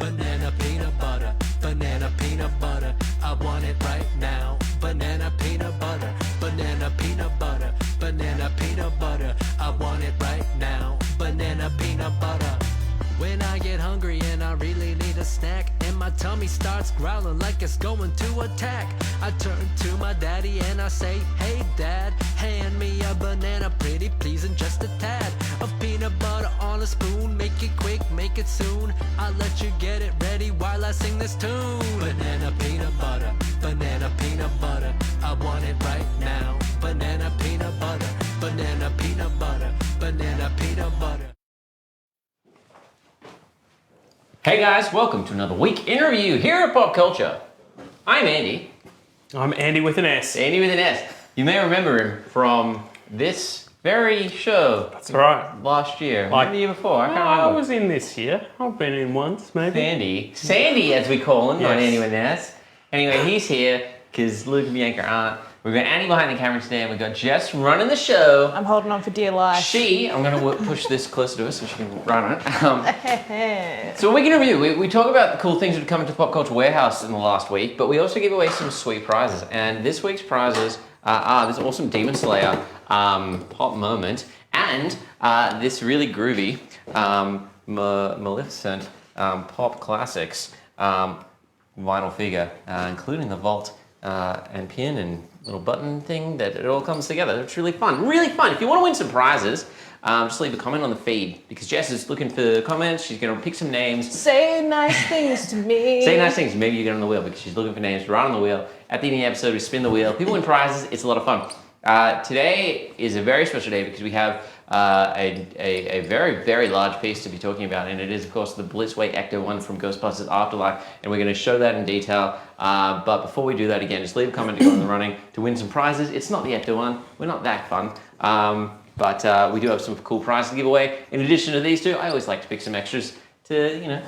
Banana peanut butter, banana peanut butter. I want it right now. Banana peanut butter, banana peanut butter, banana peanut butter. I want it right now. Banana peanut butter. When I get hungry and I really need a snack, and my tummy starts growling like it's going to attack, I turn to my daddy and I say, hey dad, hand me a banana, pretty please, and just a tad of peanut butter on a spoon. Make it quick, make it soon. I'll let you get it ready while I sing this tune. Banana peanut butter, banana peanut butter. I want it right now. Banana peanut butter, banana peanut butter, banana peanut butter. Hey guys, welcome to another week in review here at Popcultcha. I'm Andy. I'm Andy with an S. Andy with an S. You may remember him from this very show. That's right. Last year, or the year before, I can't remember. I was in this year. I've been in once, maybe. Sandy as we call him, not Yes. Andy with an S. Anyway, he's here because Luke and Bianca aren't. We've got Andy behind the camera today, and we've got Jess running the show. I'm holding on for dear life. I'm going to push this closer to us so she can run it. So we can review. We talk about the cool things that have come into Popcultcha Warehouse in the last week, but we also give away some sweet prizes. And this week's prizes are this awesome Demon Slayer pop moment, and this really groovy Maleficent pop classics vinyl figure, including the vault and pin and little button thing that it all comes together. It's really fun, really fun. If you want to win some prizes, just leave a comment on the feed because Jess is looking for comments. She's going to pick some names. Say nice things to me. Say nice things. Maybe you get on the wheel because she's looking for names right on the wheel. At the end of the episode, we spin the wheel. People win prizes. It's a lot of fun. Today is a very special day because we have a very, very large piece to be talking about, and it is, of course, the Blitzway Ecto-1 from Ghostbusters Afterlife, and we're going to show that in detail. But before we do that, again, just leave a comment to go in the running to win some prizes. It's not the Ecto-1. We're not that fun. But we do have some cool prizes to give away. In addition to these two, I always like to pick some extras to,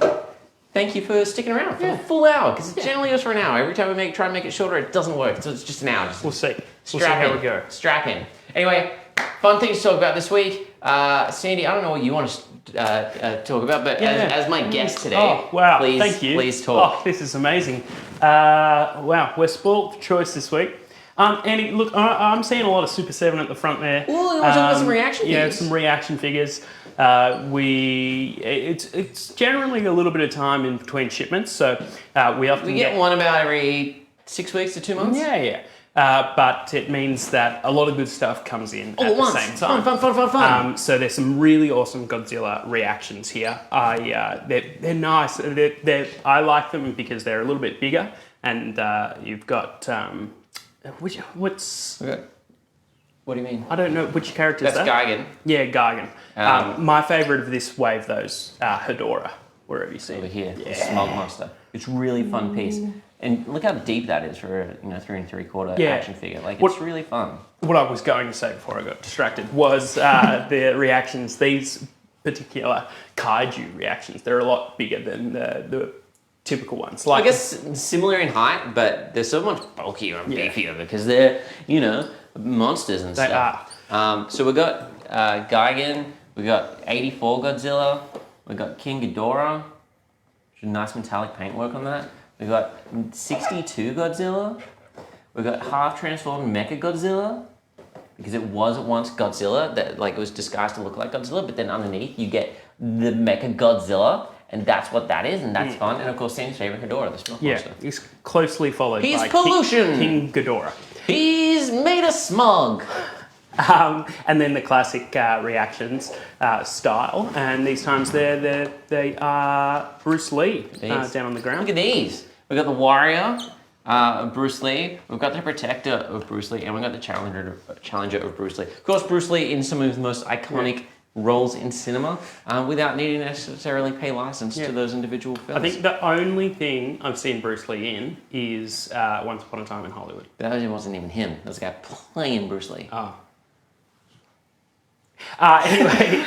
thank you for sticking around for the full hour, because it generally goes for an hour. Every time we try and make it shorter, it doesn't work. So it's just an hour. We'll see. We'll see how we go. Strap in. Anyway, fun things to talk about this week. Sandy, I don't know what you want to talk about, but as my guest today, thank you. Please talk. Oh, this is amazing. Wow, we're spoiled for choice this week. Andy, look, I'm seeing a lot of Super 7 at the front there. Ooh, you want to talk about some reaction figures? Yeah, some reaction figures. It's generally a little bit of time in between shipments, so we often get one about every 6 weeks to 2 months. Yeah. But it means that a lot of good stuff comes in at the same time. Fun. So there's some really awesome Godzilla reactions here. They're nice. I like them because they're a little bit bigger, and you've got what's. Okay. What do you mean? I don't know which character is that. That's Gigan. Yeah, Gigan. My favourite of this wave, though, is Hedorah. Wherever you see over it. here, the Smog Monster. It's a really fun piece. And look how deep that is for a 3 3/4 action figure. It's really fun. What I was going to say before I got distracted was the reactions. These particular kaiju reactions, they're a lot bigger than the typical ones. I guess similar in height, but they're so much bulkier and beefier because they're monsters and stuff. They are. So we got Gigan. We got 84 Godzilla. We got King Ghidorah. Nice metallic paintwork on that. We got 62 Godzilla. We got half transformed Mecha Godzilla, because it was once Godzilla that it was disguised to look like Godzilla, but then underneath you get the Mecha Godzilla, and that's what that is, and that's fun. And of course, Sam's favorite Hedorah, the Smog Monster. He's closely followed by pollution. King Ghidorah. He's made of smog. And then the classic reactions style, and these times they are Bruce Lee down on the ground. Look at these. We've got the Warrior of Bruce Lee, we've got the Protector of Bruce Lee, and we've got the Challenger of Bruce Lee. Of course, Bruce Lee in some of the most iconic roles in cinema without needing to necessarily pay license to those individual films. I think the only thing I've seen Bruce Lee in is Once Upon a Time in Hollywood. That wasn't even him. That was a guy playing Bruce Lee. Oh. Anyway,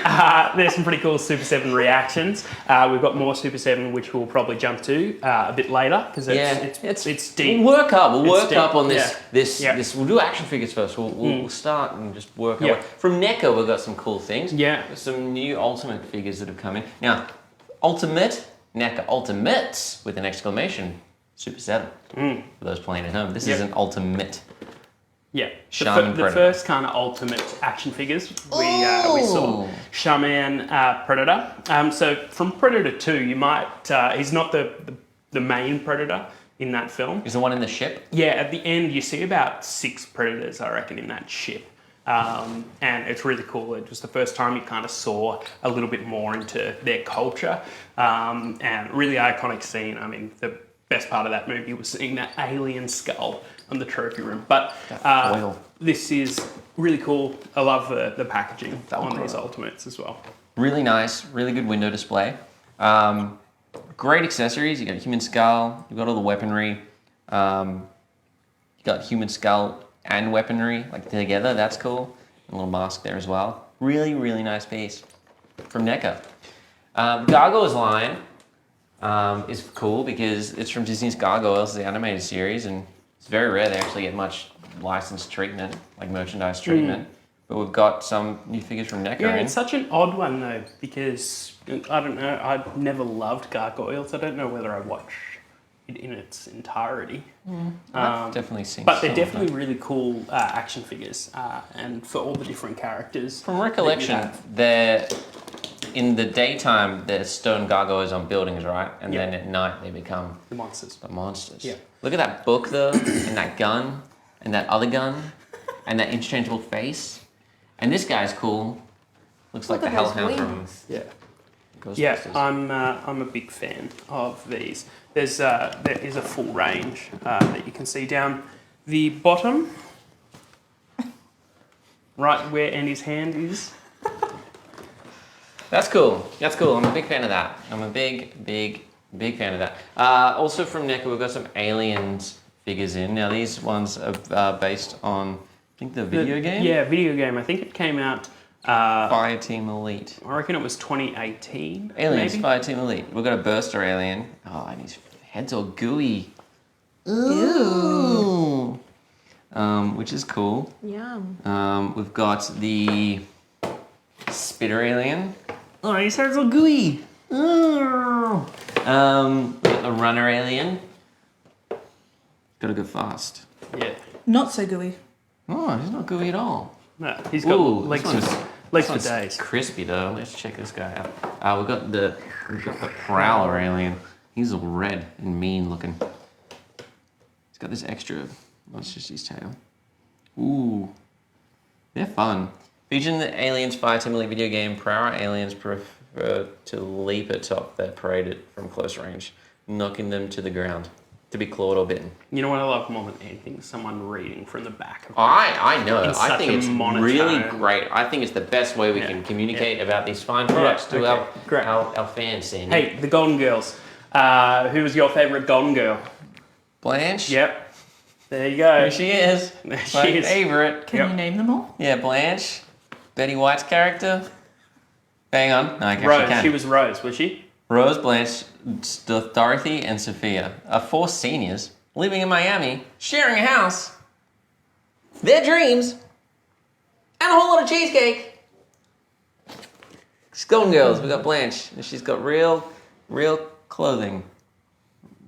there's some pretty cool Super 7 reactions. We've got more Super 7, which we'll probably jump to a bit later because it's deep. We'll work up on this. Yeah. We'll do action figures first. We'll start and just work our way. From NECA, we've got some cool things. Yeah. Some new Ultimate figures that have come in. Now, Ultimate NECA Ultimates with an exclamation. Super 7 for those playing at home. This is an Ultimate. Yeah, Shaman the Predator. first kind of ultimate action figures we saw. Shaman Predator. So from Predator 2, you might, he's not the main Predator in that film. Is the one in the ship? Yeah, at the end you see about 6 Predators, I reckon, in that ship. And it's really cool. It was the first time you kind of saw a little bit more into their culture. And really iconic scene. I mean, the best part of that movie was seeing that alien skull on the trophy room. But this is really cool. I love the packaging on these Ultimates as well. Really nice, really good window display. Great accessories. You got a human skull. You've got all the weaponry. You got human skull and weaponry like together. That's cool. And a little mask there as well. Really, really nice piece from NECA. Gargoyles line is cool because it's from Disney's Gargoyles, the animated series, and it's very rare they actually get much licensed treatment, like merchandise treatment. But we've got some new figures from NECA. Yeah, it's such an odd one though, because I don't know, I've never loved Gargoyles. I don't know whether I watch it in its entirety. I've definitely seen But they're some. definitely really cool action figures, and for all the different characters. From recollection, they're in the daytime they're stone gargoyles on buildings, right? And then at night they become The monsters. the monsters. Yeah. Look at that book though, and that gun, and that other gun, and that interchangeable face. And this guy's cool. Looks like Look the at those Hellhound from wings. Yeah. Ghostbusters. Yeah, I'm a big fan of these. There is a full range that you can see down the bottom, right where Andy's hand is. That's cool. That's cool. I'm a big fan of that. I'm a big fan of that. Also from NECA, we've got some Aliens figures in. Now these ones are based on, I think, the video game? Yeah, video game. I think it came out, Fireteam Elite. I reckon it was 2018. Aliens, maybe? Fireteam Elite. We've got a Burster alien. Oh, and his head's all gooey. Ew. Which is cool. Yum. We've got the Spitter alien. Oh, his head's all gooey. We've got the Runner alien. Gotta go fast. Yeah. Not so gooey. Oh, he's not gooey at all. No, he's got Ooh, legs this for one's days. crispy though. Let's check this guy out. We've got the Prowler alien. He's all red and mean looking. He's got this extra. That's just his tail. Ooh, they're fun. Featuring the Aliens Fireteam Elite video game, Prowler aliens prefer to leap atop their prey from close range, knocking them to the ground to be clawed or bitten. You know what I love more than anything? Someone reading from the back of I know. In I such think a it's monotone. really great. I think it's the best way we can communicate about these fine products to great. our fans, Sandy. Hey, the Golden Girls. Who was your favourite Golden Girl? Blanche. Yep. There you go. There she is. There she My is. favorite. Can you name them all? Yeah, Blanche. Betty White's character. Bang on. No, I guess Rose. you can. She was Rose, was she? Rose, Blanche, Dorothy, and Sophia are 4 seniors living in Miami, sharing a house, their dreams, and a whole lot of cheesecake. Golden Girls, we got Blanche, and she's got real clothing.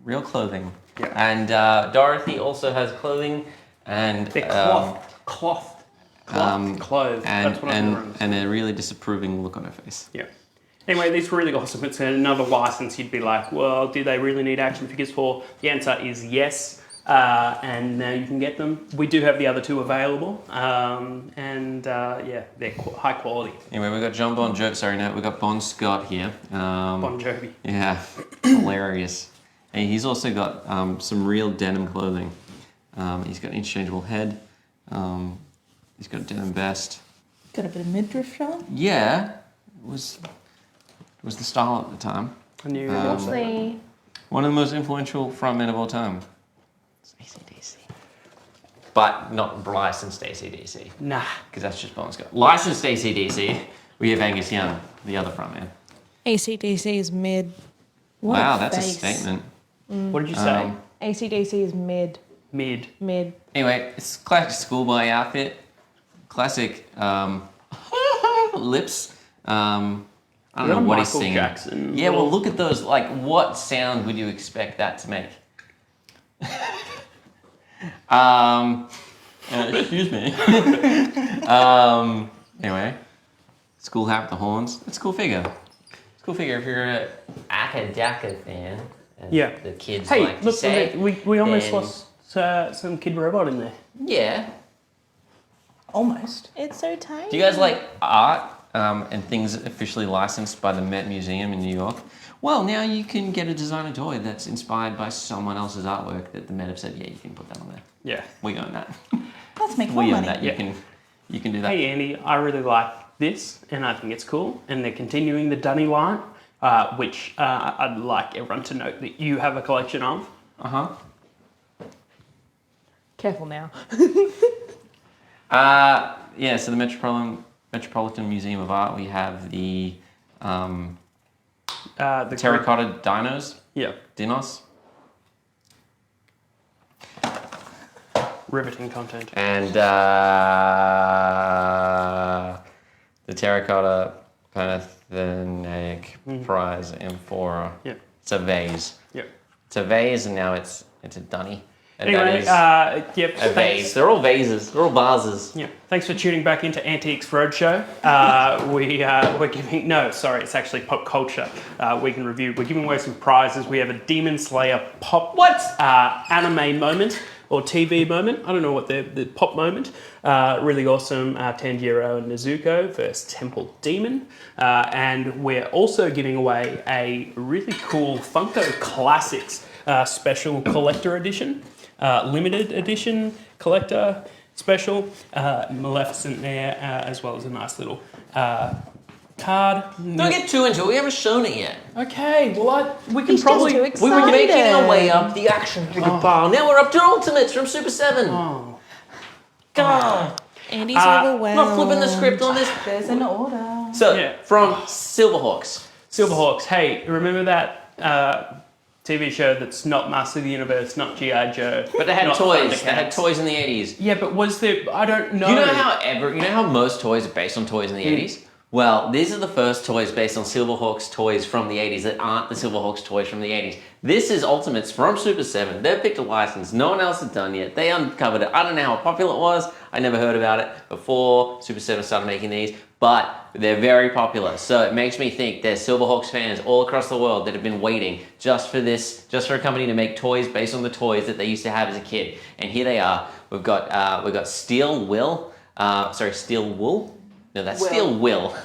Real clothing. Yeah. And Dorothy also has clothing and They're clothed. Clothes. and That's what I'm remembering. and a really disapproving look on her face. Yeah. Anyway, these are really awesome. It's another license you'd be like, well, do they really need action figures for? The answer is yes. And now you can get them. We do have the other 2 available. Yeah, they're high quality. Anyway, we've got John Bon Jovi. Sorry, no, we've got Bon Scott here. Bon Jovi. Yeah, hilarious. And he's also got some real denim clothing. He's got an interchangeable head. He's got a denim vest. Got a bit of midriff showing. Yeah, it was the style at the time. I knew Lovely. One of the most influential frontmen of all time. It's AC/DC. But not licensed AC/DC, Nah. because that's just Bon Scott. Licensed AC/DC, we have Angus Young, the other frontman. AC/DC is mid. What Wow, a that's a face. statement. What did you say? AC/DC is mid. Mid. Mid. Anyway, it's classic schoolboy outfit, classic lips, I don't know what he's Michael singing. Jackson. Yeah, well, look at those. Like, what sound would you expect that to make? Excuse me. Anyway, school hat with the horns. It's a cool figure. It's a cool figure if you're a Akadaka fan. As Yeah. the kids Hey, like to look, say. we almost then- lost some kid robot in there. Yeah. Almost. It's so tiny. Do you guys like art and things officially licensed by the Met Museum in New York? Well, now you can get a designer toy that's inspired by someone else's artwork that the Met have said, yeah, you can put that on there. Yeah. We own that. Let's make more We own money. that. Yeah. You can do that. Hey Andy, I really like this, and I think it's cool. And they're continuing the Dunny line, which I'd like everyone to note that you have a collection of. Uh-huh. Careful now. Yeah, so the Metropolitan Museum of Art, we have the The terracotta dinos, Yeah, dinos, riveting content. and the terracotta Panathenaic prize amphora. Yeah, It's a vase. yeah. It's a vase, and now it's a dunny. And Anyway, that is yep. a vase. They're all vases. They're all vases. Yeah, thanks for tuning back into Antiques Roadshow. We're giving it's actually Popcultcha Week in Review. We're giving away some prizes. We have a Demon Slayer anime moment or TV moment. I don't know what the pop moment. Really awesome Tanjiro and Nezuko versus Temple Demon, and we're also giving away a really cool Funko Classics special collector edition. Limited edition collector special, Maleficent there, as well as a nice little card. Don't get too into it. We haven't shown it yet. Okay, well, we can He's probably. just too We were making our way excited. up the action figure pile. Now we're up to Ultimates from Super 7. Oh, God. Andy's I'm overwhelmed. not flipping the script on this. There's an order. So, Yeah. from Silverhawks. Silverhawks. Hey, remember that TV show that's not Master of the Universe, not G.I. Joe? But they had not toys. They Thundercats? had toys in the 80s. Yeah, but was there? I don't know. You know how most toys are based on toys in the 80s? Well, these are the first toys based on Silverhawks toys from the 80s that aren't the Silverhawks toys from the 80s. This is Ultimates from Super 7. They've picked a license no one else has done yet. They uncovered it. I don't know how popular it was. I never heard about it before Super 7 started making these, but they're very popular. So it makes me think there's Silverhawks fans all across the world that have been waiting just for a company to make toys based on the toys that they used to have as a kid. And here they are. We've got Steel Wool. No, that's Steel Will.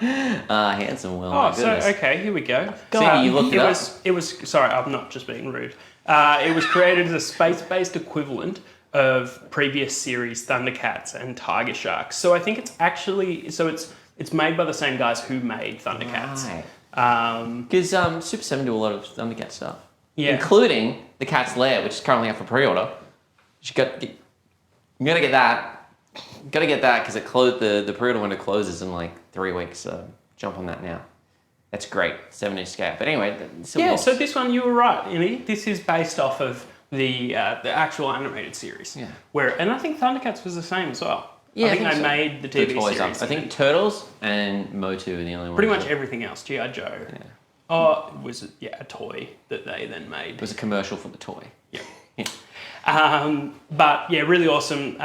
Handsome Will. Oh, my so goodness. okay, here we go. See, you looked it up. It was. Sorry, I'm not just being rude. It was created as a space-based equivalent of previous series Thundercats and Tiger Sharks. So I think it's actually it's made by the same guys who made Thundercats. Right. Because Super 7 do a lot of Thundercat stuff. Yeah. Including The Cat's Lair, which is currently up for pre-order. You gotta get that. Gotta get that because the pre-order window closes in like 3 weeks. So jump on that now. That's great, 7-inch scale. But anyway, Yeah. So this one, you were right, Andy. This is based off of the actual animated series. Yeah. And I think Thundercats was the same as well. Yeah, I think I they think so. made the Two TV toys series. up. I think Turtles and Motu are the only ones. pretty much everything else. G.I. Joe. Yeah. Oh, it was a toy that they then made. It was a commercial for the toy. Yeah. Yeah. But yeah, really awesome.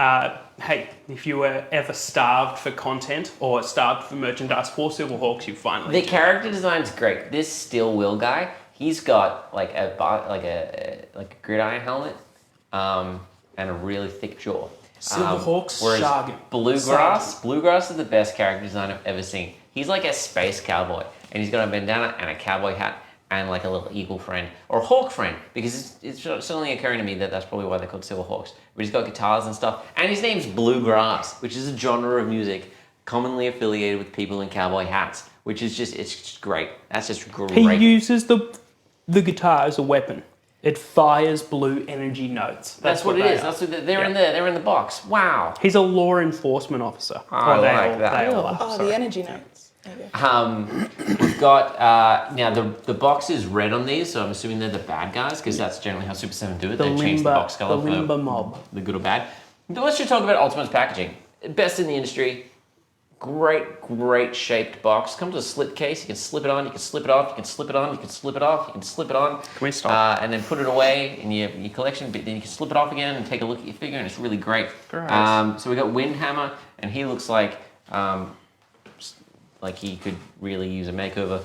Hey, if you were ever starved for content or starved for merchandise for Silverhawks, you finally. The character design's great. This Steel Will guy, he's got like a gridiron helmet, and a really thick jaw. Silverhawks, whereas Shargan. Bluegrass is the best character design I've ever seen. He's like a space cowboy, and he's got a bandana and a cowboy hat and like a little eagle friend or hawk friend, because it's suddenly occurring to me that that's probably why they're called Silverhawks. But he's got guitars and stuff, and his name's Bluegrass, which is a genre of music commonly affiliated with people in cowboy hats, which is it's just great. That's just great. He uses the guitar as a weapon. It fires blue energy notes. That's what it is. That's what they're in the box. Wow. He's a law enforcement officer. I like that. They all are. Oh, Sorry. the energy notes. There you go. We've got now the box is red on these, so I'm assuming they're the bad guys because that's generally how Super 7 do it. They change the box color the Limba for mob. the good or bad. But let's just talk about Ultimate's packaging. Best in the industry. great shaped box. Comes with a slip case. You can slip it on. You can slip it off. You can slip it on. You can slip it off. You can slip it on. Can we stop? And then put it away in your collection. But then you can slip it off again and take a look at your figure, and it's really great. Great. So we got Windhammer, and he looks like he could really use a makeover.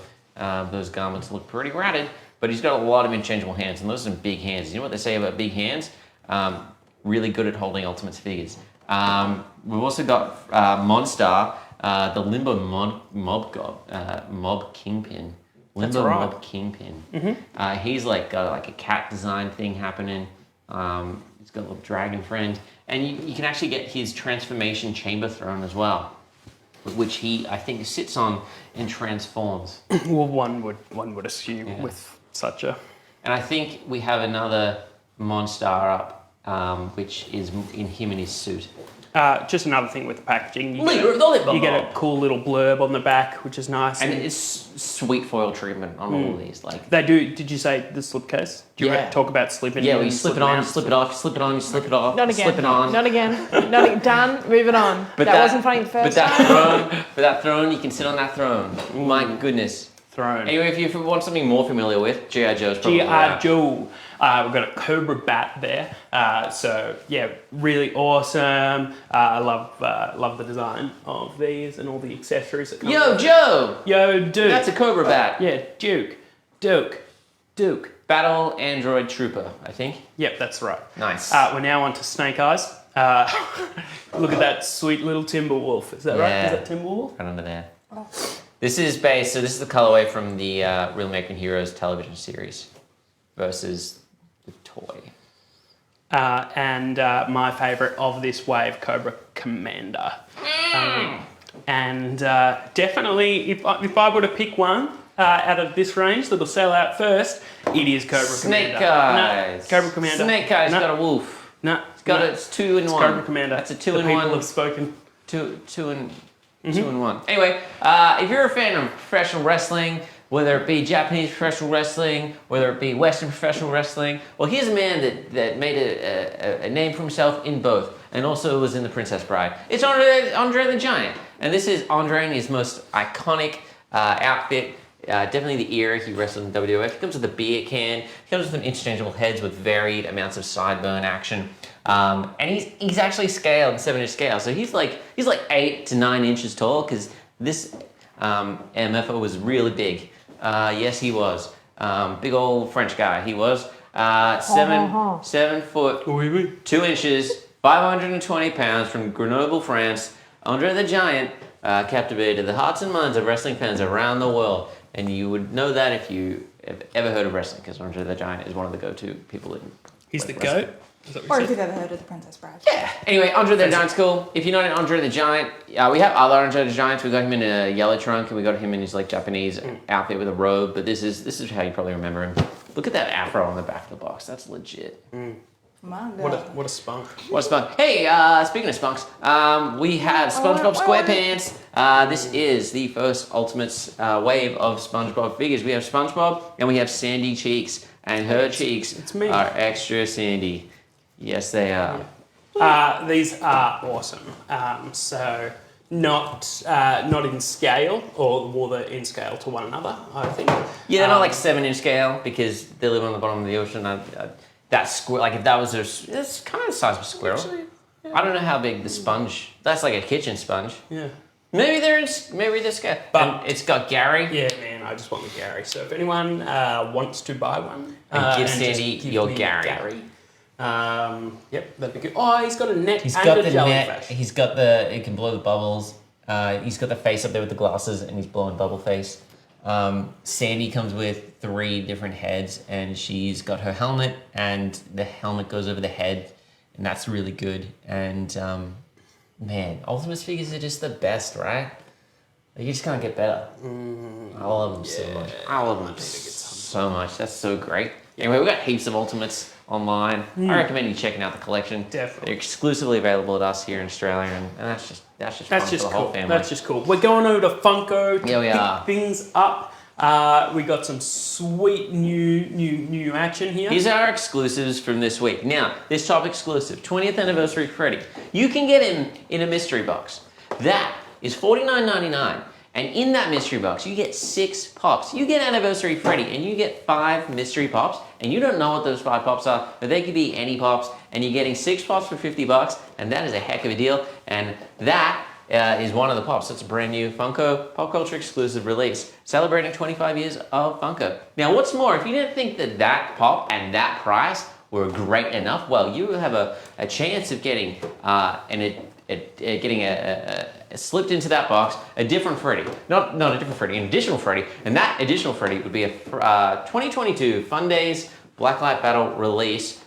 Those garments look pretty ratted, but he's got a lot of interchangeable hands, and those are some big hands. You know what they say about big hands? Really good at holding Ultimates figures. We've also got Monstar, the Limbo Mob Kingpin. Limbo right. Mob Kingpin. He's got a cat design thing happening. He's got a little dragon friend, and you can actually get his transformation chamber throne as well, which he I think sits on and transforms. Well, one would assume with such a. And I think we have another Monstar up. Which is in him in his suit. Just another thing with the packaging. You get a cool little blurb on the back, which is nice. And it's sweet foil treatment on all of these. They do. Did you say the slipcase? Do you talk about slipping? Yeah, well, you slip it on, you slip it off, you slip it on, you slip it off, Not you again. slip it on. Not again. Not again. Done. Moving on. But that wasn't funny the first time. But that throne, you can sit on that throne. My goodness. Throne. Anyway, if you want something more familiar with, G.I. Joe's probably G.I. Joe. We've got a Cobra Bat there. So yeah, really awesome. I love the design of these and all the accessories that come Yo, with it. Joe! Yo, Duke. That's a Cobra Bat. Yeah, Duke. Battle Android Trooper, I think. Yep, that's right. Nice. We're now on to Snake Eyes. Look at that sweet little Timberwolf. Is that right? Is that Timberwolf? Right under there. This is this is the colorway from the Real American Heroes television series versus the toy. And my favourite of this wave, Cobra Commander. Definitely, if I were to pick one out of this range that'll sell out first, it is Cobra Snake Commander. Eyes. No, Cobra Commander. Snake Eyes got a wolf. No, It's 2 in 1. Cobra Commander. That's a 2 the in people 1. have spoken. Two in 1. Anyway, if you're a fan of professional wrestling, whether it be Japanese professional wrestling, whether it be Western professional wrestling, well, here's a man that made a name for himself in both, and also was in The Princess Bride. It's Andre the Giant, and this is Andre in his most iconic outfit. Definitely the era he wrestled in WWF. He comes with a beer can. He comes with some interchangeable heads with varied amounts of sideburn action. And he's actually scaled 7-inch scale, so he's like 8 to 9 inches tall, because this MFO was really big. Yes, he was. Big old French guy. He was 7 foot 2 inches, 520 pounds, from Grenoble, France. Andre the Giant captivated the hearts and minds of wrestling fans around the world, and you would know that if you have ever heard of wrestling, because Andre the Giant is one of the go-to people in. He's the wrestling. goat. Or if you've ever heard of The Princess Bride. Yeah. Anyway, Andre the Giant's cool. If you're not an Andre the Giant, we have other Andre the Giants. We got him in a yellow trunk, and we got him in his Japanese outfit with a robe. But this is how you probably remember him. Look at that afro on the back of the box. That's legit. My What God. a spunk. What a spunk. Hey, speaking of spunks, we have SpongeBob SquarePants. This is the first Ultimates wave of SpongeBob figures. We have SpongeBob and we have Sandy Cheeks, and her cheeks are extra sandy. Yes, they are. These are awesome. So not in scale, or they're in scale to one another, I think. Yeah, they're not 7-inch scale, because they live on the bottom of the ocean. That squirrel, if that was it's kind of the size of a squirrel. Actually, yeah. I don't know how big the sponge. That's like a kitchen sponge. Yeah. Maybe they're scale. But it's got Gary. Yeah, man, I just want the Gary. So if anyone wants to buy one, And give just Sandy give your me Gary. Yep, that'd be good. Oh, he's got a net He's and got a the jellyfish. net. He's got it can blow the bubbles. He's got the face up there with the glasses, and he's blowing bubble face. Sandy comes with 3 different heads, and she's got her helmet, and the helmet goes over the head, and that's really good. And man, Ultimates figures are just the best, right? You just can't get better. I love them so much. I love them so much. That's so great. Anyway, we've got heaps of Ultimates online. I recommend you checking out the collection. Definitely. They're exclusively available at us here in Australia, and that's just fun for the whole cool. family. That's just cool. We're going over to Funko to Yeah, we pick are. things up. We got some sweet new action here. These are our exclusives from this week. Now, this top exclusive, 20th anniversary Freddy. You can get him in a mystery box. That is $49.99. And in that mystery box, you get 6 pops. You get Anniversary Freddy, and you get 5 mystery pops, and you don't know what those 5 pops are, but they could be any pops, and you're getting 6 pops for $50, and that is a heck of a deal. And that is one of the pops. It's a brand new Funko Popcultcha exclusive release, celebrating 25 years of Funko. Now, what's more, if you didn't think that that pop and that price were great enough, well, you have a chance of getting slipped into that box a different Freddy. Not a different Freddy, an additional Freddy. And that additional Freddy would be a 2022 Fun Days Blacklight Battle release.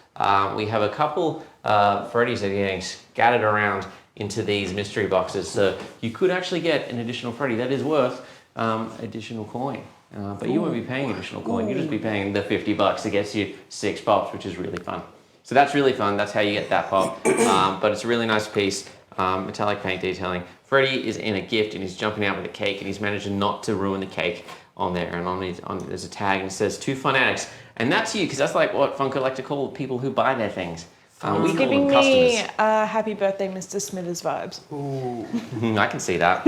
We have a couple Freddys that are getting scattered around into these mystery boxes. So you could actually get an additional Freddy that is worth additional coin. But you won't be paying additional coin. You'll just be paying the $50 that gets you 6 pops, which is really fun. So that's really fun. That's how you get that pop. But it's a really nice piece. Metallic paint detailing. Freddy is in a gift and he's jumping out with a cake and he's managed not to ruin the cake on there. And there's a tag and it says 2 fun addicts. And that's you, because that's like what Funko like to call people who buy their things. We call Giving them me customers. happy birthday, Mr. Smithers vibes. Ooh. I can see that.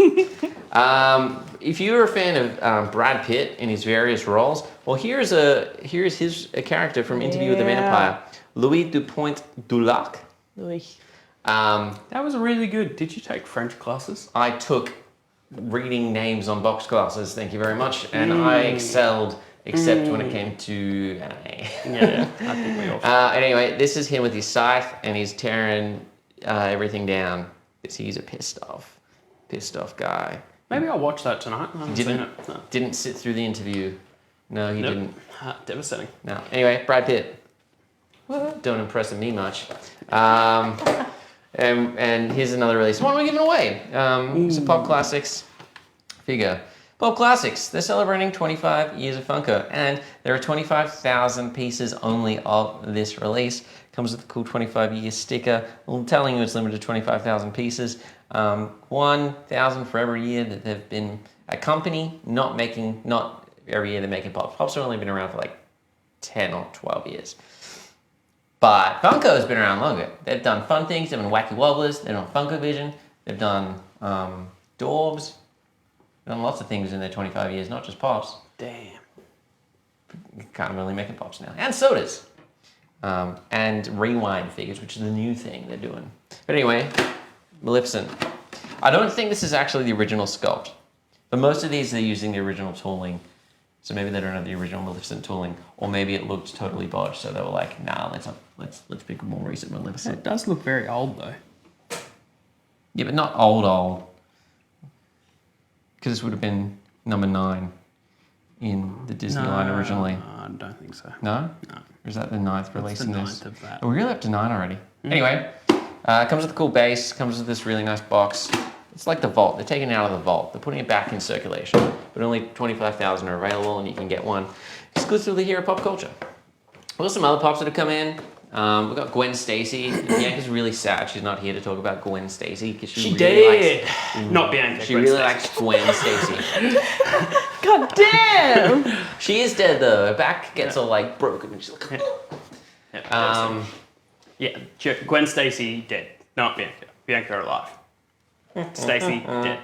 If you're a fan of Brad Pitt in his various roles, well, here's his character from Interview with the Vampire, Louis Dupoint-Dulac. Louis. That was really good. Did you take French classes? I took reading names on box classes, thank you very much, and I excelled, except when it came to anime. Yeah, I think we all. Anyway, this is him with his scythe, and he's tearing everything down because he's a pissed off guy. Maybe I'll watch that tonight. I haven't seen it. No. Didn't sit through the interview. No, he didn't. Devastating. No. Anyway, Brad Pitt. Don't impress me much. And here's another release. One we're giving away. It's a Pop Classics figure. Pop Classics, they're celebrating 25 years of Funko, and there are 25,000 pieces only of this release. Comes with a cool 25-year sticker. I'm telling you it's limited to 25,000 pieces. 1,000 for every year that they've been a company, not every year they're making pops. Pops have only been around for like 10 or 12 years. But Funko has been around longer. They've done fun things. They've done Wacky Wobblers. They've done Funko Vision. They've done Dorbs. They've done lots of things in their 25 years, not just pops. Damn. Kind of only making pops now. And sodas. And rewind figures, which is the new thing they're doing. But anyway, Maleficent. I don't think this is actually the original sculpt. But most of these, they're using the original tooling. So maybe they don't have the original Maleficent tooling, or maybe it looked totally bodged. So they were like, "Nah, let's pick a more recent Maleficent." It does look very old though. Yeah, but not old. Because this would have been number 9 in the Disney line originally. I don't think so. No? No. Or is that the 9th release in this? The 9th of that. Oh, we're really up to 9 already. Anyway, comes with a cool base. Comes with this really nice box. It's like the vault. They're taking it out of the vault. They're putting it back in circulation. But only 25,000 are available, and you can get one exclusively here at Popcultcha. We've got some other pops that have come in. We've got Gwen Stacy. Bianca's really sad she's not here to talk about Gwen Stacy because she really did. likes... Not Bianca. She Gwen really Stacy. likes Gwen Stacy. God damn! She is dead though. Her back gets all like broken, and she's like... Gwen Stacy dead. Not Bianca. Bianca alive. Stacy dead.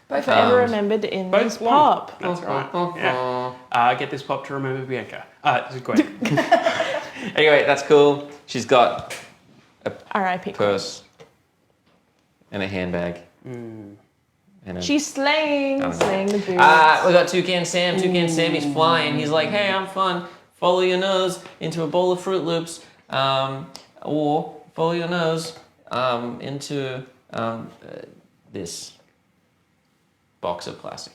Both forever remembered in this pop. That's right. Yeah. Get this pop to remember Bianca. This is Gwen. Anyway, that's cool. She's got a R.I.P. purse and a handbag. And She's slaying the boots. we got Toucan Sam. Toucan Sam, he's flying. He's like, hey, I'm fun. Follow your nose into a bowl of Fruit Loops. Or follow your nose into this box of plastic.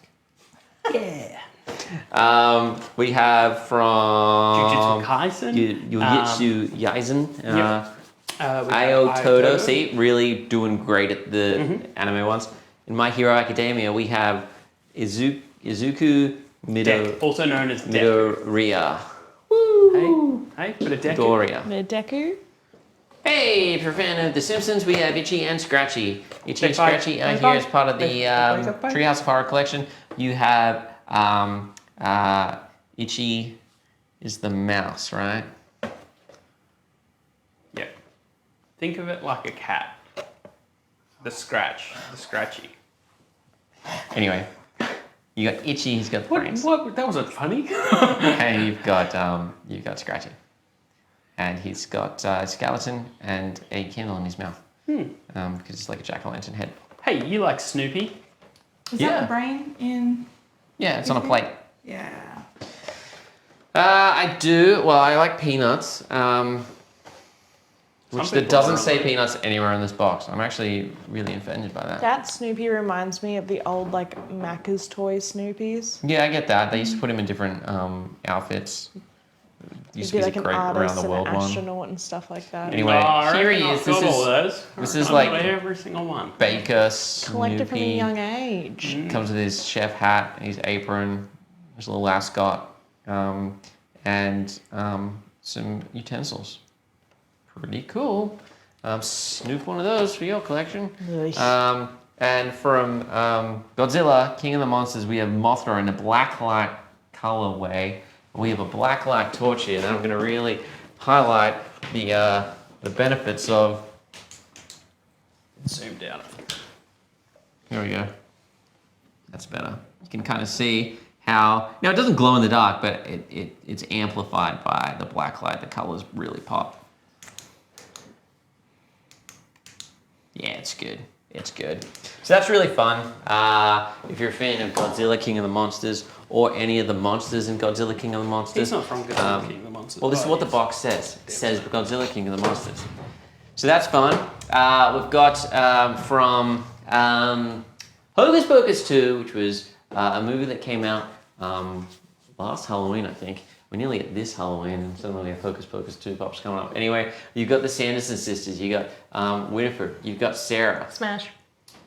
Yeah. We have from Jujutsu Kaisen. Jujutsu Kaisen. Ayo Todo. See, really doing great at the anime ones. In My Hero Academia, we have Izuku Deck, also known as Deku. Midoriya. Hey, bit of Deku. Midoriya. Deku. Hey, if you're a fan of The Simpsons, we have Itchy and Scratchy. Itchy and Big five. Scratchy are Big here five. as part of the Big five. Treehouse of Horror collection. You have Itchy is the mouse, right? Yeah. Think of it like a cat. The scratchy. Anyway, you got Itchy. He's got the brains. What? That wasn't funny. And you've got Scratchy, and he's got a skeleton and a candle in his mouth. Because it's like a jack-o'-lantern head. Hey, you like Snoopy? Is Yeah. that the brain in? Yeah, it's on a plate. Yeah. I do. Well, I like peanuts. Which there people doesn't are say allergic. peanuts anywhere in this box. I'm actually really offended by that. That Snoopy reminds me of the old like Macca's toy Snoopies. Yeah, I get that. They used to put him in different outfits. Used to He'd be be like an great around artist the and world an one. astronaut and stuff like that. Anyway, I here he reckon is. I've This got all is those. this is I've like got every single one. Baker Collected from a Snoopy. young age. Comes with his chef hat, his apron, his little ascot, and some utensils. Pretty cool. Snoop one of those for your collection. Ugh. And from Godzilla, King of the Monsters, we have Mothra in a blacklight colorway. We have a blacklight torch here, and I'm going to really highlight the benefits of. Zoomed out. Here we go. That's better. You can kind of see how now it doesn't glow in the dark, but it's amplified by the black light. The colors really pop. Yeah, it's good. It's good. So that's really fun. If you're a fan of Godzilla, King of the Monsters, or any of the monsters in Godzilla, King of the Monsters. He's not from Godzilla King of the Monsters. Well, this is what the box says. It says Godzilla, King of the Monsters. So that's fun. We've got from Hocus Pocus 2, which was a movie that came out last Halloween, I think. We're nearly at this Halloween, and suddenly we have Hocus Pocus 2 pops coming up. Anyway, you've got the Sanderson sisters, you got Winifred, you've got Sarah, Smash.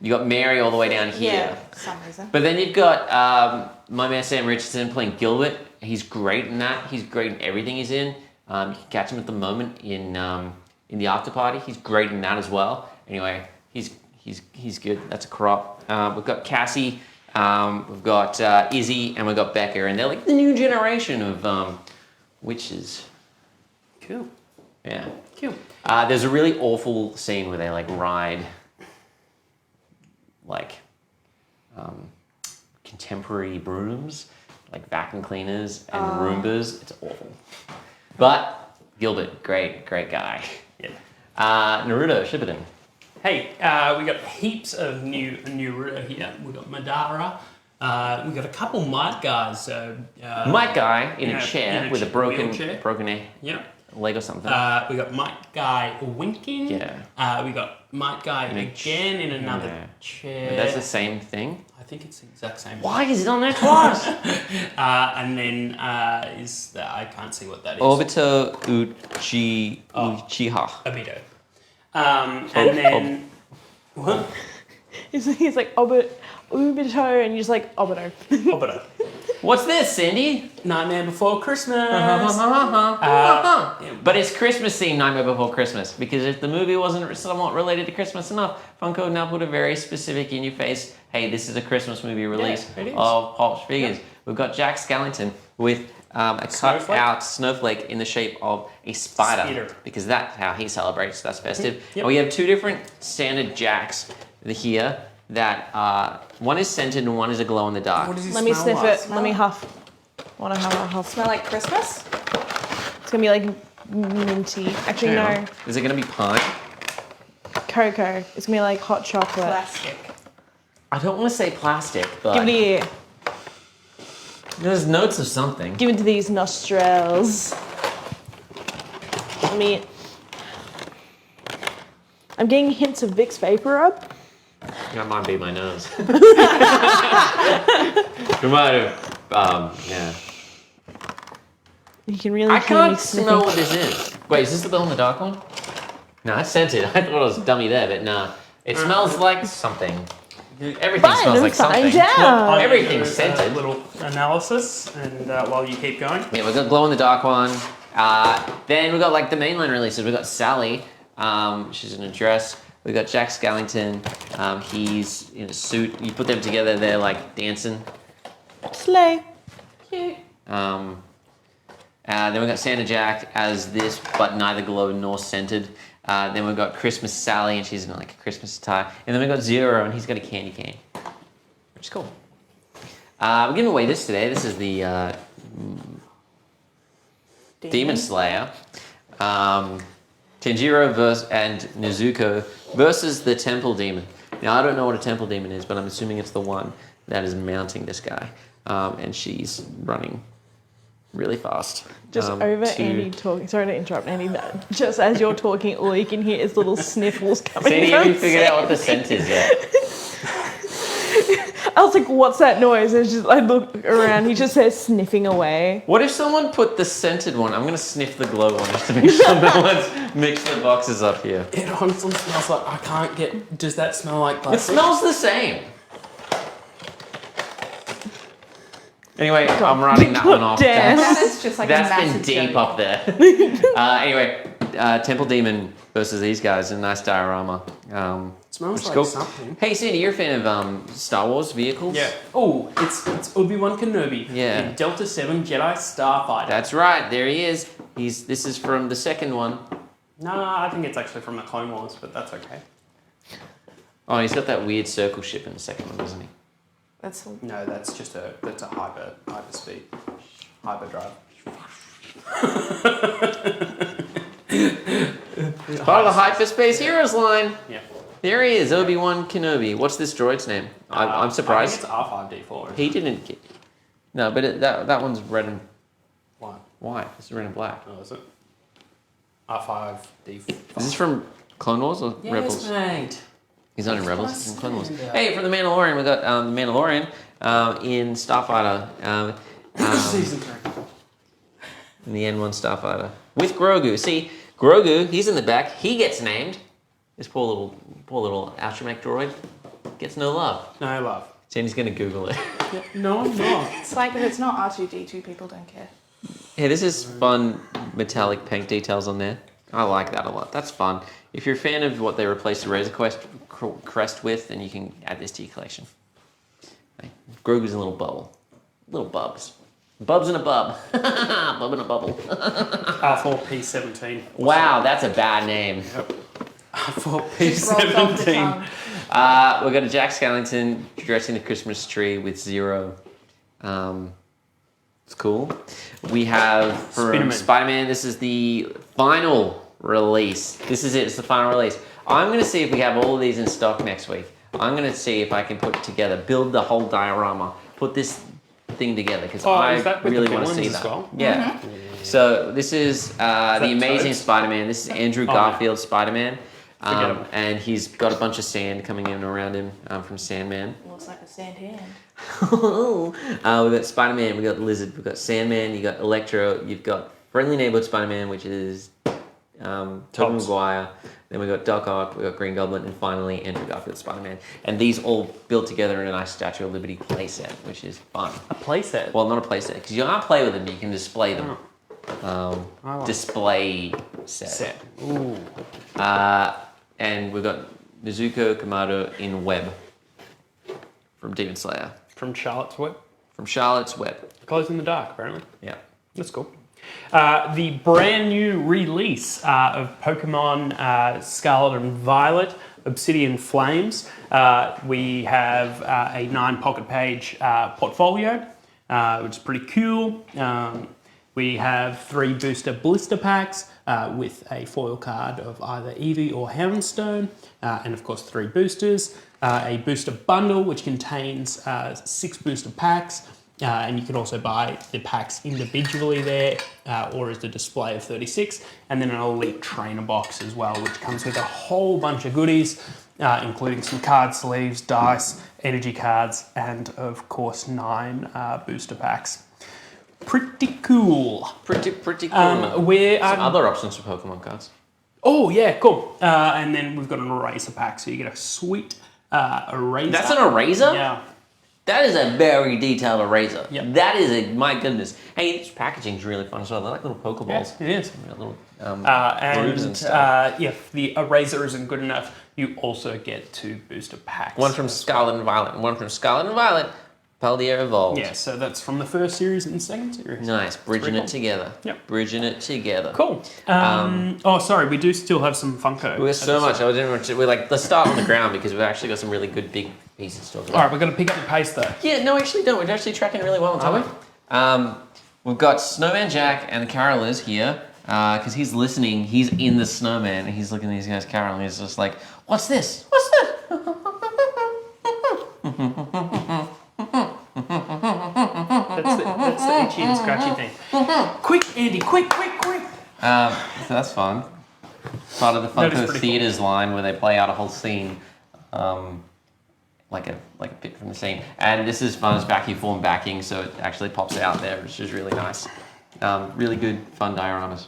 you got Mary all the way down here. Yeah. For some reason. But then you've got my man Sam Richardson playing Gilbert. He's great in that. He's great in everything he's in. You can catch him at the moment in the After Party. He's great in that as well. Anyway, he's good. That's a crop. We've got Cassie. We've got Izzy, and we've got Becca, and they're like the new generation of witches. Cool. Yeah. Cool. There's a really awful scene where they like ride like contemporary brooms, like vacuum cleaners and Roombas. It's awful. But Gilbert, great guy. Yeah. Naruto Shippuden. Hey, we got heaps of new Naruto here. We got Madara. We got a couple Might guys. So Mike guy in a chair in a with a wheelchair. broken Yep. leg or something. We got Might guy winking. Yeah. We got Might guy In a again in another yeah. chair. That's the same thing. I think it's the exact same. Why is it on there twice? And then is that I can't see what that is. Obito Uchiha. Obito. And then what? He's like Obito, and you're just like Obito. Obito. What's this, Cindy? Nightmare Before Christmas. But it's Christmas themed Nightmare Before Christmas, because if the movie wasn't somewhat related to Christmas enough, Funko now put a very specific in your face, hey, this is a Christmas movie release it is. of Pop's figures. We've got Jack Skellington with a cut Snowflake? out snowflake in the shape of a spider, Spider. because that's how he celebrates. That's festive. Yep. And we have two different standard Jacks here that one is scented and one is a glow in the dark. What does he Let me smell sniff like? it. Let me huff. Want to have a huff? Smell like Christmas? It's gonna be like minty. Actually, Hang on. no, Is it going to be pine? cocoa. It's gonna be like hot chocolate. Plastic. I don't want to say plastic, but Give it here. there's notes of something. Give it to these nostrils. I'm getting hints of Vicks Vapor Rub. That might be my nose. You might have, yeah. You can really I hear me can't sniffing. smell what this is. Wait, is this the glow in the dark one? No, it's scented. I thought it was dummy there, but no. It smells like something. Everything Fine, smells like find something. out. I'm Everything's gonna do scented. A little analysis, and while you keep going. Yeah, we've got glow in the dark one. Then we've got like the mainline releases. We've got Sally. She's in a dress. We've got Jack Skellington. He's in a suit. You put them together, they're like dancing. Slay. Cute. Then we've got Santa Jack as this, but neither glow nor scented. Then we've got Christmas Sally, and she's in like a Christmas attire. And then we've got Zero, and he's got a candy cane. which is cool. We're giving away this today. This is the Demon Slayer. Tanjiro and Nezuko versus the Temple Demon. Now, I don't know what a Temple Demon is, but I'm assuming it's the one that is mounting this guy. And she's running really fast. Just over Andy talking. Sorry to interrupt, Andy. That just as you're talking, all you can hear is little sniffles coming Sandy, from have you figured out what the scent is yet? I was like, what's that noise? And it's just, I look around, he just says sniffing away. What if someone put the scented one? I'm going to sniff the glow one just to make sure no one's mixed the boxes up here. It honestly smells like I can't get. Does that smell like It plastic? smells the same. Anyway, I'm writing that one off. Damn. That is just like a That's been massive deep joke. up there. Anyway, Temple Demon versus these guys in a nice diorama. Smells Which is like cool. something. Hey, Sandy, you're a fan of Star Wars vehicles? Yeah. Oh, it's Obi-Wan Kenobi. Yeah. In Delta 7 Jedi Starfighter. That's right. There he is. This is from the second one. No, I think it's actually from the Clone Wars, but that's okay. Oh, he's got that weird circle ship in the second one, doesn't he? That's No, that's a hyper speed hyperdrive. Part of the Hyperspace Heroes line. Yeah. There he is, Obi-Wan Kenobi. What's this droid's name? I'm surprised. I think it's R5D4. He didn't get... No, but that one's red and What? white. This is red and black. Oh, is it? R5D4. Is this from Clone Wars or Rebels? mate. He's not in Rebels, he's in Clone Wars. Yeah. Hey, from The Mandalorian, we got The Mandalorian in Starfighter. Season 3. In the N1 Starfighter. With Grogu. See, Grogu, he's in the back. He gets named. This poor little astromech droid gets no love. No love. Sandy's going to Google it. No, I'm not. It's like if it's not R2D2, people don't care. Hey, this is fun metallic paint details on there. I like that a lot. That's fun. If you're a fan of what they replaced the Razor Crest with, then you can add this to your collection. Right. Grogu's a little bubble. Little bubs. Bubs in a bub. Bub in a bubble. R4P17. Wow, that's a bad name. Just rolls off the R4P17. tongue. We've got a Jack Skellington dressing the Christmas tree with Zero. It's cool. We have from Spiderman. Spider-Man, this is the final release. This is it, it's the final release. I'm going to see if we have all of these in stock next week. I'm going to see if I can put it together, build the whole diorama, put this thing together, because Is that with really the want to see villains as that. well? Yeah. So this is the Amazing Toads? Spider-Man. This is Andrew Oh, Garfield Spider-Man. Forget him. And he's got a bunch of sand coming in around him from Sandman. Looks like a sand hand. We've got Spider-Man, we've got Lizard, we've got Sandman, you've got Electro, you've got Friendly Neighborhood Spider-Man, which is Tobey Tops. Maguire. Then we've got Doc Ock, we've got Green Goblin, and finally Andrew Garfield Spider-Man. And these all built together in a nice Statue of Liberty playset, which is fun. A playset. Well, not a playset, because you can't play with them, you can display them. I like Display set. set. Ooh. And we've got Nezuko Kamado in Web from Demon Slayer. From Charlotte's Web. From Charlotte's Web. Glows in the dark, apparently. Yeah. That's cool. The brand new release of Pokemon Scarlet and Violet, Obsidian Flames. We have a 9-pocket page portfolio, which is pretty cool. We have 3 booster blister packs with a foil card of either Eevee or Houndstone, and of course 3 boosters. A booster bundle which contains 6 booster packs, and you can also buy the packs individually there or as a display of 36, and then an elite trainer box as well, which comes with a whole bunch of goodies, including some card sleeves, dice, energy cards, and of course 9 booster packs. Pretty cool. Pretty cool. We're Some other options for Pokemon cards. Oh yeah, cool. And then we've got an eraser pack, so you get a sweet eraser. That's an eraser? Yeah. That is a very detailed eraser. Yep. That is a, my goodness. Hey, this packaging's really fun as well. They're like little Pokeballs. Yeah, it is. Little And grooves and stuff. if the eraser isn't good enough, you also get 2 booster packs. One from Scarlet and Violet, and one from Scarlet and Violet, Paldeer Evolved. Yeah, so that's from the first series and the second series. Nice, bridging pretty it cool. together. Yep. Bridging it together. Cool. Oh, sorry, we do still have some Funko. We got so much. I didn't. We're like, let's start on the ground because we've actually got some really good big pieces to talk All about. right, we're going to pick up the pace though. Yeah, no, actually, no. We're actually tracking really well on time. We've got Snowman Jack and the carolers here because he's listening. He's in the snowman and he's looking at these guys caroling. He's just like, "What's this? What's this?" That's the itchy and scratchy thing. Quick, Andy, quick. So that's fun. Part of the That is Funko pretty Theaters line where they play out a whole scene, like a bit from the scene. And this is fun. It's vacuum form backing, so it actually pops out there, which is really nice. Really good, fun dioramas.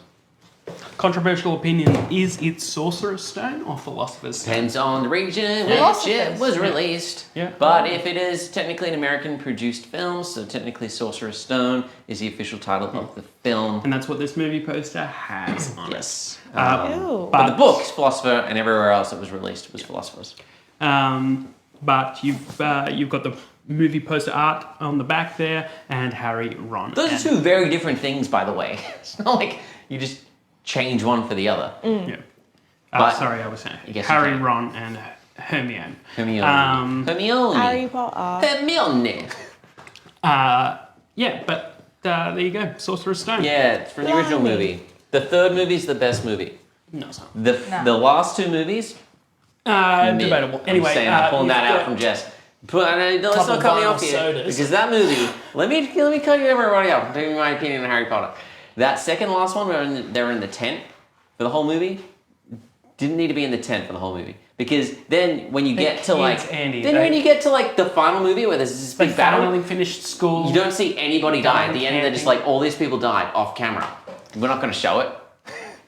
Controversial opinion: is it Sorcerer's Stone or Philosopher's Stone? Depends on the region which Philosopher's. it was released. Yeah. But if it is technically an American-produced film, so technically Sorcerer's Stone is the official title of the film. And that's what this movie poster has on Yes. Ew. But the book's Philosopher, and everywhere else it was released was Philosophers. it. But you've got the movie poster art on the back there, and Harry, Ron. Those and, are two very different things, by the way. It's not like you just change one for the other. Yeah. But- Sorry, I was saying I guess you Harry, can. Ron, and Hermione. Hermione. Hermione. Harry Potter. Hermione. Yeah, but there you go, Sorcerer's Stone. Yeah, it's from the original Blimey. movie. The third movie is the best movie. No, it's not. The last two movies, Debatable. Anyway, I'm saying I'm pulling you've that out got- from Jess. But let's Couple not cut me vinyl off here sodas. because that movie. Let me cut you everybody off. I'm giving my opinion on Harry Potter. That second last one, where they were in the tent for the whole movie, didn't need to be in the tent for the whole movie because then when you get to like, kids, Andy, when you get to like the final movie where there's this They big battle, finally finished school. you don't see anybody die. At the end, they're just camping. like all these people died off camera. We're not going to show it.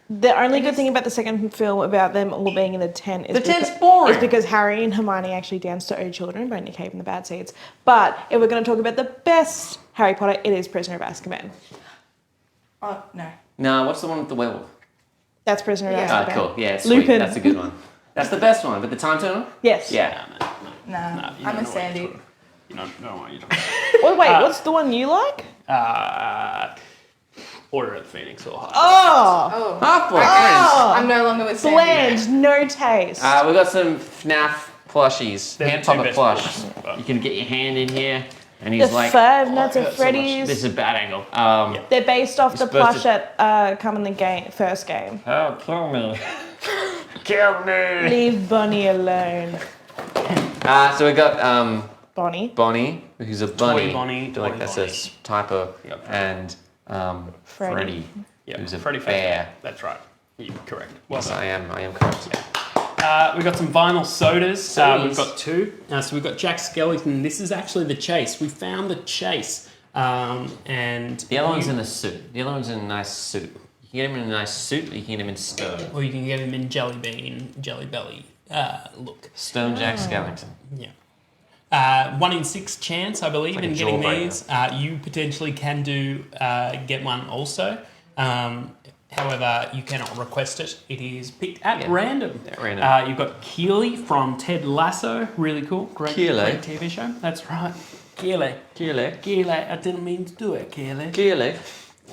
The only good thing about the second film about them all being in the tent is The tent's boring. is because Harry and Hermione actually dance to "Oh Children" by Nick Cave and the Bad Seeds. But if we're going to talk about the best Harry Potter, it is Prisoner of Azkaban. Oh, no. No, what's the one with the werewolf? That's Prisoner of Yeah. Ah, Azkaban. cool. Yeah, it's sweet. Lupin. That's a good one. That's the best one. But the time turner? Yes. Yeah. No. You I'm don't a know what Sandy. you're talking- You don't know what you're talking Oh, wait, what's the one you like? about. Order of the Phoenix or Half. Oh, Oh. Half-Blood I'm no longer with Sandy. bland, no taste. Prince. We got some FNAF plushies. They're Hand the two puppet best plush. ones. You can get your hand in here, and the he's like, Five Nights I at hurt so much. Freddy's. "This is a bad angle." They're based off the You're supposed plush at Come in the Game first game. Oh, kill me. Kill me. Leave Bonnie alone. So we got Bonnie. Bonnie, who's a bunny. Bonnie, I feel like toy that's Bonnie. a typo. Yep. And Freddy. Freddie, Yeah, who's a Freddy bear. Fazbear. That's right. You're correct. Well Yes, done. I am correct. We've got some vinyl sodas. Sodies. We've got two. So we've got Jack Skellington. This is actually the chase. We found the chase. And The other one's in a suit. The other one's in a nice suit. You can get him in a nice suit, or you can get him in stone. Or you can get him in Jelly Bean, Jelly Belly look. Stone Jack Skellington. Yeah. 1 in 6 chance, I believe, Like a in getting jawbreaker. these. You potentially can get one also. However, you cannot request it. It is picked at random. At random. You've got Keely from Ted Lasso. Really cool. Great, Keely. great TV show. That's right. Keely. Keely. I didn't mean to do it, Keely. Clearly.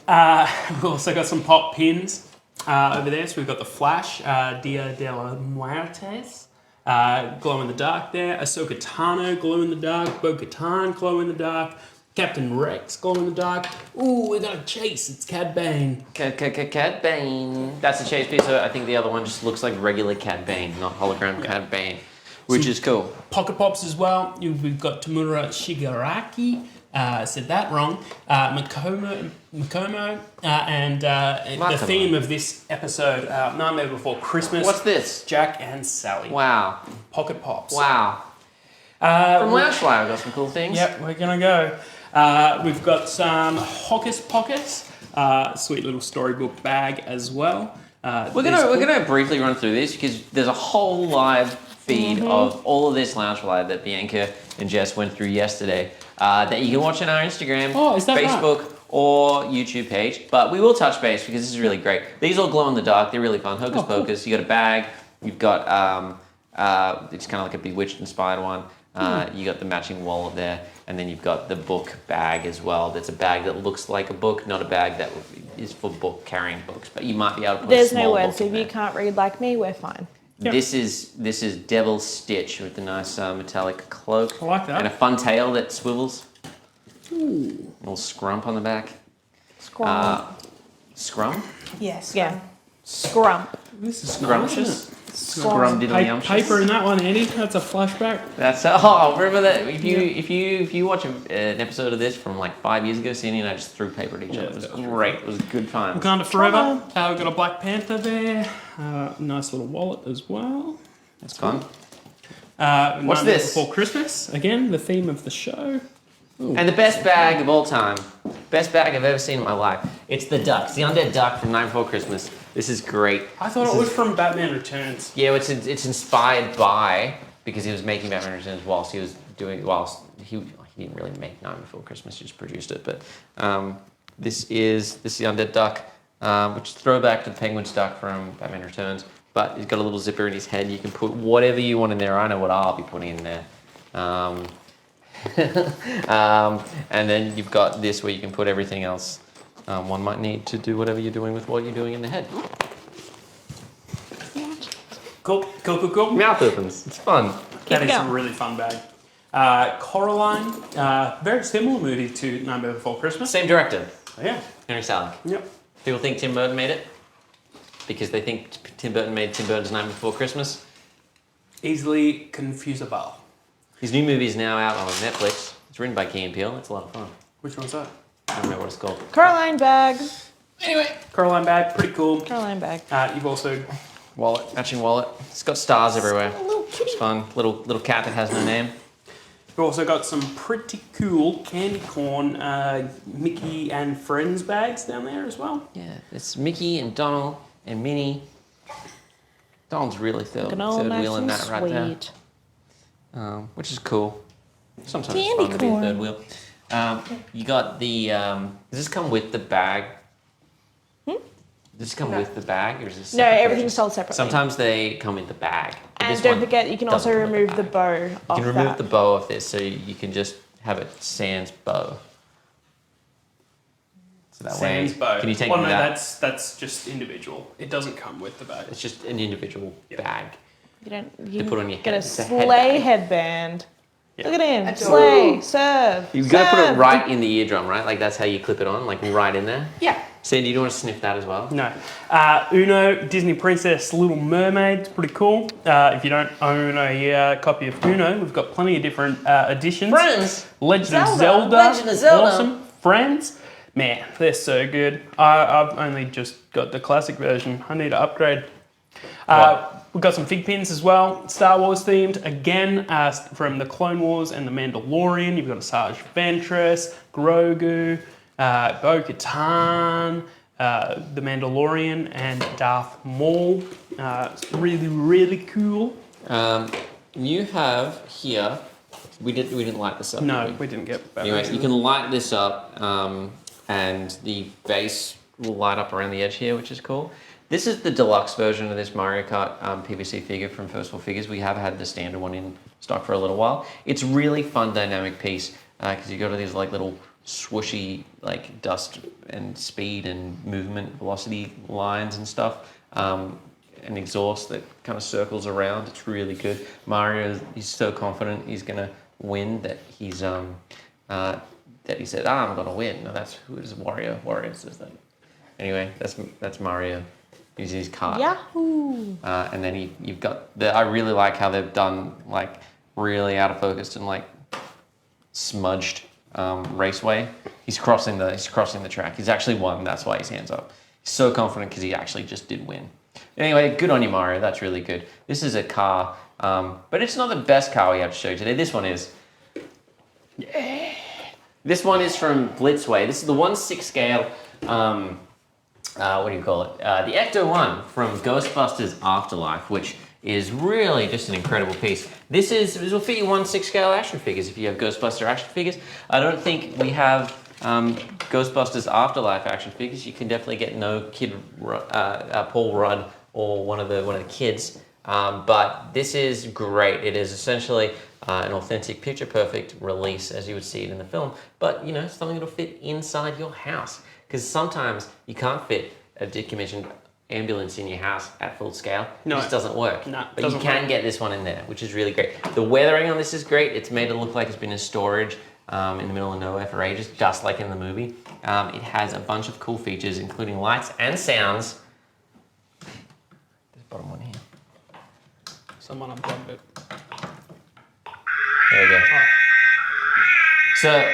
We've also got some pop pins over there. So we've got the Flash, Dia de la Muertes, glow in the dark there. Ahsoka Tano, glow in the dark. Bo-Katan, glow in the dark. Captain Rex, glow in the dark. Ooh, we got a chase. It's Cad Bane. Cad Bane. That's the chase piece. So I think the other one just looks like regular Cad Bane, not hologram Cad Bane, which is cool. Pocket Pops as well. We've got Tamura Shigaraki. Said that wrong. Makomo, and the Makomo. theme of this episode, Nightmare Before Christmas. What's this? Jack and Sally. Wow. Pocket Pops. Wow. From we- Loungefly, we've got some cool things. Yep, we're gonna go. We've got some Hocus Pocus, sweet little storybook bag as well. We're gonna briefly run through this because there's a whole live feed of all of this Loungefly that Bianca and Jess went through yesterday that you can watch on our Instagram, Oh, is that right? Facebook, or YouTube page. But we will touch base because this is really great. These all glow in the dark. They're really fun. Hocus Pocus. You got a bag. You've got it's kind of like a Bewitched inspired one. You got the matching wallet there, and then you've got the book bag as well. That's a bag that looks like a book, not a bag that is for book carrying books. But you might be able to put a There's small no book words. So in if you there. can't read like me, we're fine. Yep. This is Devil's Stitch with the nice metallic cloak. I like that. And a fun tail that swivels. Ooh. A little scrump on the back. Scrum? Yes. Yeah. Scrump. This is Scrumptious? Scrum. Scrumdiddlyumptious. Paper in that one, Andy. That's a flashback. That's remember that if you watch an episode of this from like 5 years ago, Cindy and I just threw paper at each other. It was great. It was a good time. Wakanda Forever. We've got a Black Panther there. Nice little wallet as well. That's fun. What's this? Before Christmas. Again, the theme of the show. Ooh. And the best bag of all time. Best bag I've ever seen in my life. It's the duck. It's the undead duck from Night Before Christmas. This is great. I thought it was from Batman Returns. Yeah, it's inspired by, because he was making Batman Returns whilst he didn't really make Night Before Christmas, he just produced it. But this is the undead duck, which is a throwback to the Penguin's duck from Batman Returns. But he's got a little zipper in his head. You can put whatever you want in there. I know what I'll be putting in there. And then you've got this where you can put everything else one might need to do whatever you're doing with what you're doing in the head. Cool. Mouth opens. It's fun. That is a really fun bag. Coraline, very similar movie to Nightmare Before Christmas. Same director, Oh, yeah. Henry Salick. Yep. People think Tim Burton made it because they think Tim Burton made Tim Burton's Night Before Christmas. Easily confusable. His new movie is now out on Netflix. It's written by Key and Peele. It's a lot of fun. Which one's that? I don't remember what it's called. Coraline bag. Anyway, Coraline bag, pretty cool. Coraline bag. You've also Wallet, matching wallet. It's got stars everywhere. It's fun. Little cat that has no name. We've also got some pretty cool candy corn Mickey and Friends bags down there as well. Yeah, it's Mickey and Donald and Minnie. Donald's really third Nice wheeling and that right there. sweet. Which is cool. Sometimes Candy it's fun to be a corn. third wheel. You got the. Does this come with the bag? Does this come with the bag, or is this? No, separate everything's purchase? sold separately. Sometimes they come in the bag. but And this don't one forget, you can also doesn't come with remove the bag. bow You off can remove that. the bow of this, so you can just have it sans bow. So that Sans way, bow. can you take no, that? that's just individual. It doesn't come with the bag. It's just an individual bag. You put on your get head. a It's a sleigh headband. headband. Yeah. Look at him. Adorable. Sleigh, serve. You've got to put it serve. right in the eardrum, right? Like that's how you clip it on, like right in there. Yeah. Sandy, do you want to sniff that as well? No. Uno, Disney Princess Little Mermaid. It's pretty cool. If you don't own a copy of Uno, we've got plenty of different editions. Friends. Legend of Zelda. Zelda. Legend of Zelda. Awesome. Friends. Man, they're so good. I've only just got the classic version. I need to upgrade. We've got some fig pins as well, Star Wars themed. Again, from the Clone Wars and the Mandalorian. You've got Asajj Ventress, Grogu, Bo-Katan, the Mandalorian, and Darth Maul. Really, really cool. You have here. We didn't light this up. No, did we didn't get Anyways, you can light this up, and the base will light up around the edge here, which is cool. This is the deluxe version of this Mario Kart PVC figure from First Four Figures. We have had the standard one in stock for a little while. It's really fun, dynamic piece because you got all these like little swooshy like dust and speed and movement velocity lines and stuff. An exhaust that kind of circles around. It's really good. Mario, he's so confident he's gonna win that he's that he said, I'm gonna win. No, that's who is Wario. Wario says that. Anyway, that's Mario. Uses his cart. Yahoo! And then you've got I really like how they've done like really out of focus and like smudged raceway. He's crossing the track. He's actually won. That's why his hands up. He's so confident because he actually just did win. Anyway, good on you, Mario. That's really good. This is a car, but it's not the best car we have to show you today. This one is. Yeah. This one is from Blitzway. This is the 1/6 scale. What do you call it? The Ecto-1 from Ghostbusters Afterlife, which is really just an incredible piece. This will fit you 1/6 scale action figures if you have Ghostbuster action figures. I don't think we have Ghostbusters Afterlife action figures. You can definitely get no kid Paul Rudd or one of the kids. But this is great. It is essentially an authentic picture perfect release as you would see it in the film, but you know, something that'll fit inside your house. Because sometimes you can't fit, Dick mentioned, ambulance in your house at full scale. No. It just doesn't work. No, but doesn't you can work. get this one in there, which is really great. The weathering on this is great. It's made it look like it's been in storage in the middle of nowhere for ages, just like in the movie. It has a bunch of cool features, including lights and sounds. This bottom one here. Someone unplugged it. There we go. So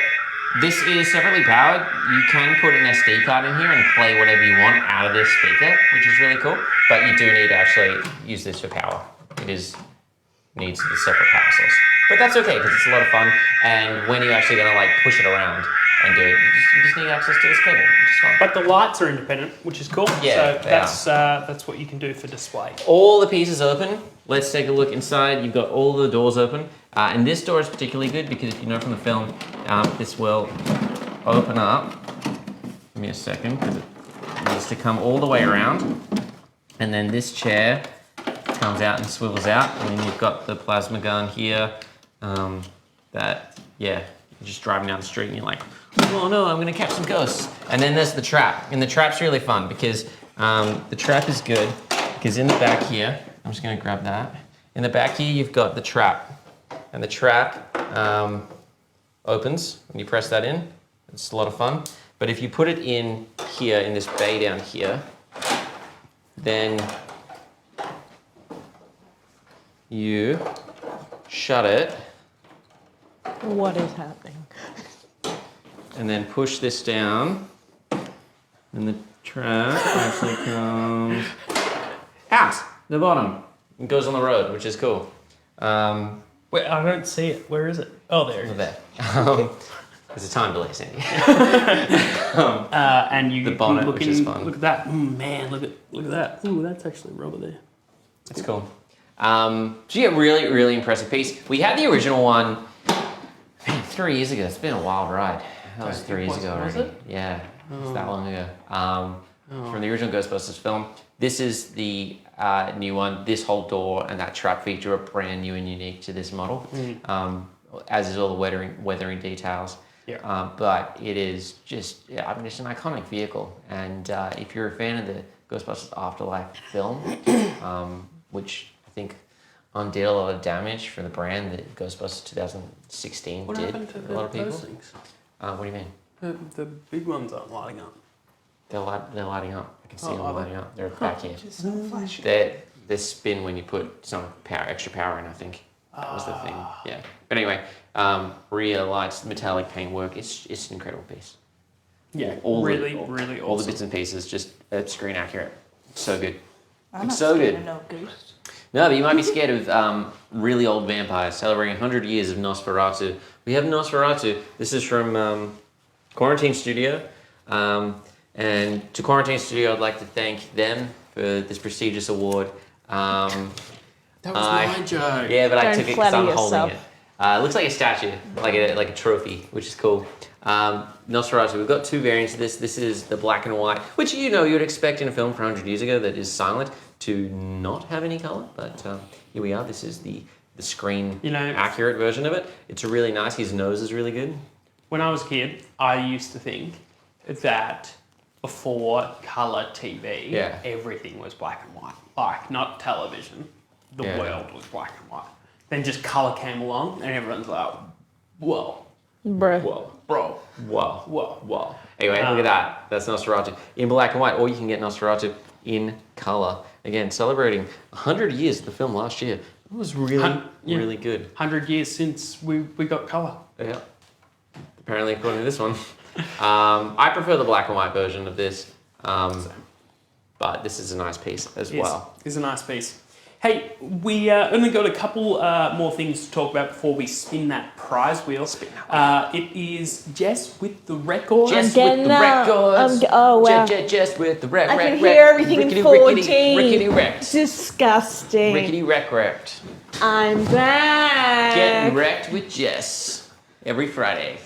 this is separately powered. You can put an SD card in here and play whatever you want out of this speaker, which is really cool. But you do need to actually use this for power. It needs the separate power source. But that's okay because it's a lot of fun. And when you're actually going to like push it around and do it, you just need access to this cable, which is fun. But the lights are independent, which is cool. Yeah, so that's what you can do for display. All the pieces open. Let's take a look inside. You've got all the doors open. And this door is particularly good because if you know from the film, this will open up. Give me a second because it needs to come all the way around. And then this chair comes out and swivels out. And then you've got the plasma gun here you're just driving down the street and you're like, oh no, I'm gonna catch some ghosts. And then there's the trap. And the trap's really fun because the trap is good because in the back here, I'm just gonna grab that. In the back here, you've got the trap. And the trap opens when you press that in. It's a lot of fun. But if you put it in here, in this bay down here, then you shut it. What is happening? And then push this down. And the trap actually comes out the bottom. It goes on the road, which is cool. Wait, I don't see it. Where is it? Oh, there it is. There. There's a time delay, Sandy. And you the bonnet, look which is fun. Look at that. Man, look at that. Ooh, that's actually rubber there. It's cool. So yeah, really, really impressive piece. We had the original one, man, 3 years ago. It's been a wild ride. That was 3 years ago already. Was it? Yeah, it's that long ago. From the original Ghostbusters film. This is the new one. This whole door and that trap feature are brand new and unique to this model, as is all the weathering details. Yeah. But it is just, it's an iconic vehicle. And if you're a fan of the Ghostbusters Afterlife film, which I think undid a lot of damage for the brand that Ghostbusters 2016 What did happened to for a lot of people. those things? What do you mean? The big ones aren't lighting up. They're lighting up. I can see them lighting up. They're back here. Just not flashing. They spin when you put some extra power in, I think. That was the thing. Yeah. But anyway, rear lights, metallic paintwork. It's an incredible piece. Yeah, Really awesome. All the bits and pieces, just screen accurate. So good. I'm not so scared good. of no ghosts. No, but you might be scared of really old vampires celebrating 100 years of Nosferatu. We have Nosferatu. This is from Quarantine Studio. And to Quarantine Studio, I'd like to thank them for this prestigious award. That was my joke. Yeah, but I Don't took it because flatter I'm holding yourself. it. It looks like a statue, like a trophy, which is cool. Nosferatu, we've got two variants of this. This is the black and white, which you'd expect in a film from 100 years ago that is silent to not have any color, but here we are. This is the screen accurate version of it. It's really nice. His nose is really good. When I was a kid, I used to think that before colour TV, everything was black and white. Like, not television. The world was black and white. Then just colour came along and everyone's like, whoa. Bruh. Whoa. Bro. Whoa. Whoa. Whoa. Anyway, look at that. That's Nosferatu in black and white, or you can get Nosferatu in color. Again, celebrating 100 years of the film last year. It was really good. 100 years since we got colour. Yeah. Apparently, according to this one. I prefer the black and white version of this, but this is a nice piece as well. It's a nice piece. Hey, we only got a couple more things to talk about before we spin that prize wheel. It is Jess with the records. Jess with the records. Oh, wow. Jess with the I can hear everything in 14. Rickety wrecked. Disgusting. Rickety wrecked. I'm back. Getting wrecked with Jess every Friday.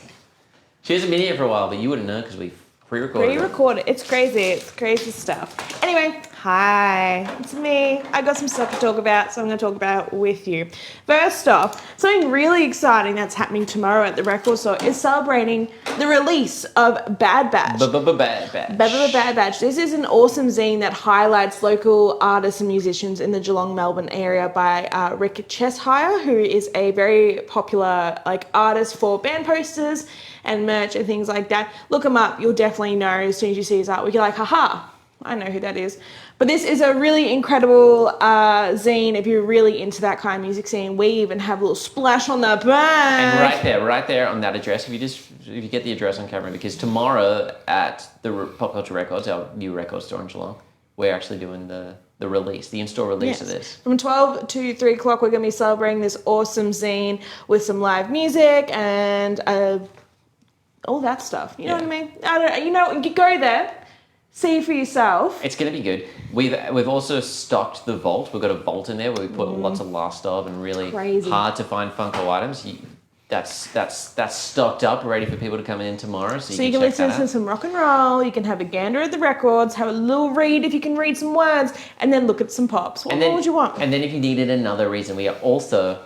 She hasn't been here for a while, but you wouldn't know because we Pre-recorded. Pre-recorded. It's crazy. It's crazy stuff. Anyway, hi. It's me. I got some stuff to talk about, so I'm going to talk about it with you. First off, something really exciting that's happening tomorrow at the record store is celebrating the release of Bad Batch. Bad Batch. Bad Batch. This is an awesome zine that highlights local artists and musicians in the Geelong, Melbourne area by Rick Cheshire, who is a very popular artist for band posters and merch and things like that. Look him up. You'll definitely know as soon as you see his artwork. You're like, haha, I know who that is. But this is a really incredible zine if you're really into that kind of music scene. We even have a little splash on the back. And right there on that address, if you get the address on camera, because tomorrow at the Popcultcha Records, our new record store in Geelong, we're actually doing the release, the in-store release of this. From 12 to 3 o'clock, we're going to be celebrating this awesome zine with some live music and all that stuff. You know what I mean? You go there. See for yourself. It's going to be good. We've also stocked the vault. We've got a vault in there where we put lots of last of and really hard to find Funko items. That's stocked up, ready for people to come in tomorrow. So you can listen to some rock and roll. You can have a gander at the records, have a little read if you can read some words, and then look at some pops. What more would you want? And then if you needed another reason, we are also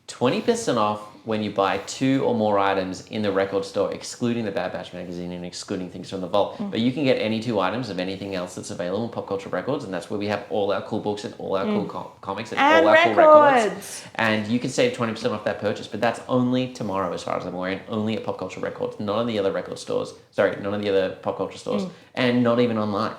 20% off when you buy 2 or more items in the record store, excluding the Bad Batch magazine and excluding things from the vault. But you can get any 2 items of anything else that's available in Popcultcha Records, and that's where we have all our cool books and all our cool comics and all our cool records. And you can save 20% off that purchase, but that's only tomorrow as far as I'm aware, and only at Popcultcha Records, none of the other record stores, none of the other Popcultcha stores, and not even online.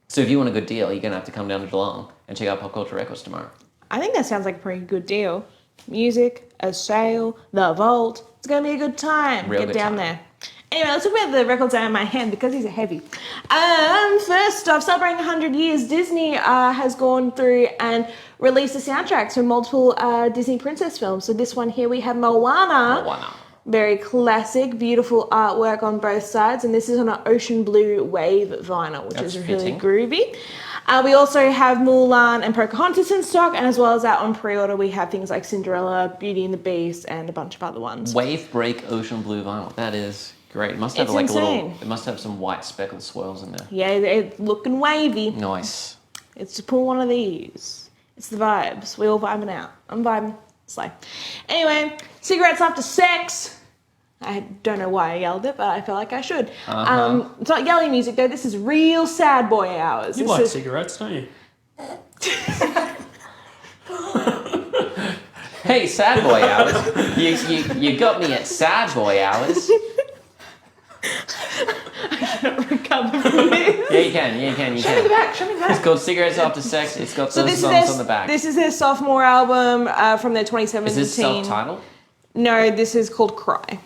So if you want a good deal, you're going to have to come down to Geelong and check out Popcultcha Records tomorrow. I think that sounds like a pretty good deal. Music, a sale, the vault. It's going to be a good time. Get down there. Anyway, let's talk about the records I have in my hand because these are heavy. First off, celebrating 100 years, Disney has gone through and released the soundtracks for multiple Disney princess films. So this one here, we have Moana. Very classic, beautiful artwork on both sides. And this is on an ocean blue wave vinyl, which is really groovy. We also have Mulan and Pocahontas in stock, and as well as that on pre-order, we have things like Cinderella, Beauty and the Beast, and a bunch of other ones. Wave break ocean blue vinyl. That is great. It must have it must have some white speckled swirls in there. Yeah, it's looking wavy. Nice. It's to pull one of these. It's the vibes. We all vibing out. I'm vibing. Slay. Anyway, cigarettes after sex. I don't know why I yelled it, but I felt like I should. It's not yelling music, though. This is real sad boy hours. You like cigarettes, don't you? Hey, sad boy hours. You got me at sad boy hours. I can't recover from this. Yeah, you can. Show me the back. It's called Cigarettes After Sex. It's got those songs on the back. This is their sophomore album from their 2017. Is this self-titled? No, this is called Cry.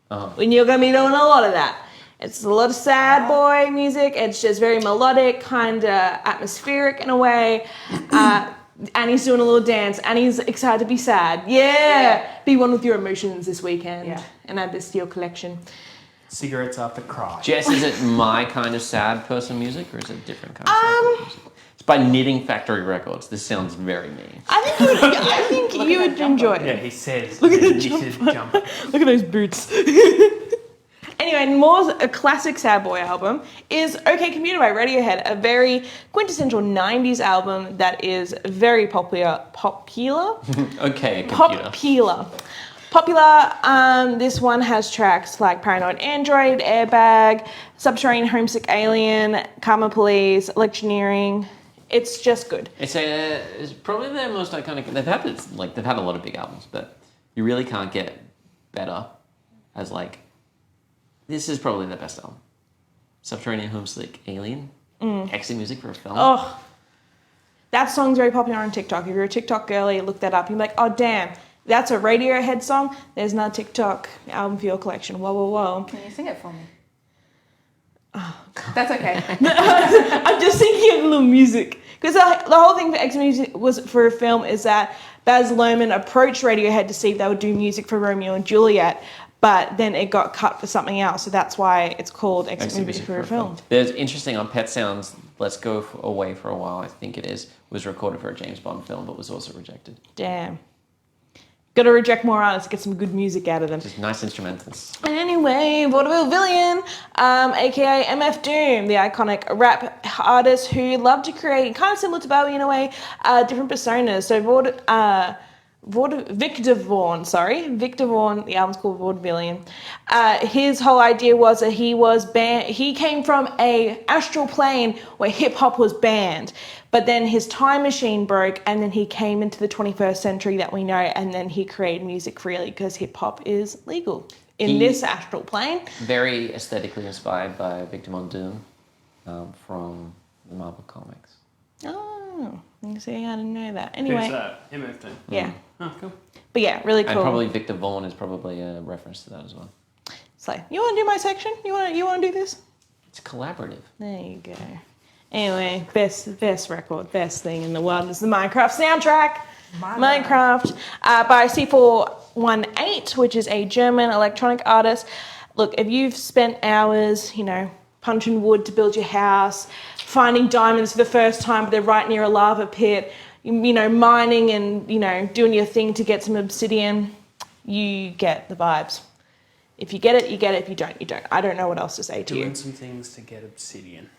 And you're going to be doing a lot of that. It's a lot of sad boy music. It's just very melodic, kind of atmospheric in a way. Annie's doing a little dance. Annie's excited to be sad. Yeah. Be one with your emotions this weekend and add this to your collection. Cigarettes After Cry. Jess, is it my kind of sad person music or is it a different kind of sad person music? It's by Knitting Factory Records. This sounds very mean. I think you would enjoy it. Yeah, he says. Look at the jumper. Look at those boots. Anyway, a classic sad boy album is OK Computer by Radiohead, a very quintessential 90s album that is very popular. OK Computer. Popular. This one has tracks like Paranoid Android, Airbag, Subterranean Homesick Alien, Karma Police, Electioneering. It's just good. It's probably their most iconic. They've had a lot of big albums, but you really can't get better as this is probably their best album. Subterranean Homesick Alien. Exit music for a film. Oh, that song's very popular on TikTok. If you're a TikTok girly, look that up. You're like, oh damn, that's a Radiohead song. There's not a TikTok album for your collection. Whoa, whoa, whoa. Can you sing it for me? Oh, God. That's okay. I'm just thinking of a little music. Because the whole thing for X Music was for a film is that Baz Luhrmann approached Radiohead to see if they would do music for Romeo and Juliet, but then it got cut for something else, so that's why it's called X Music for a film. There's interesting on Pet Sounds, Let's Go Away for a While, I think it is, was recorded for a James Bond film, but was also rejected. Damn. Got to reject more artists to get some good music out of them. Just nice instrumentals. Anyway, Vaudeville Villain, aka MF Doom, the iconic rap artist who loved to create, kind of similar to Bowie in a way, different personas. So Victor Vaughn, the album's called Vaudevillian. His whole idea was that he came from a astral plane where hip hop was banned, but then his time machine broke and then he came into the 21st century that we know, and then he created music freely because hip hop is legal in this astral plane. Very aesthetically inspired by Victor Von Doom from the Marvel Comics. Oh, you see, I didn't know that. Anyway. Who's that? MF Doom. Yeah. Oh, cool. But yeah, really cool. And probably Victor Vaughn is probably a reference to that as well. So, you want to do my section? You want to do this? It's collaborative. There you go. Anyway, best record, best thing in the world is the Minecraft soundtrack. Minecraft by C418, which is a German electronic artist. Look, if you've spent hours, punching wood to build your house, finding diamonds for the first time, but they're right near a lava pit, mining and, doing your thing to get some obsidian, you get the vibes. If you get it, you get it. If you don't, you don't. I don't know what else to say to you. Doing some things to get obsidian.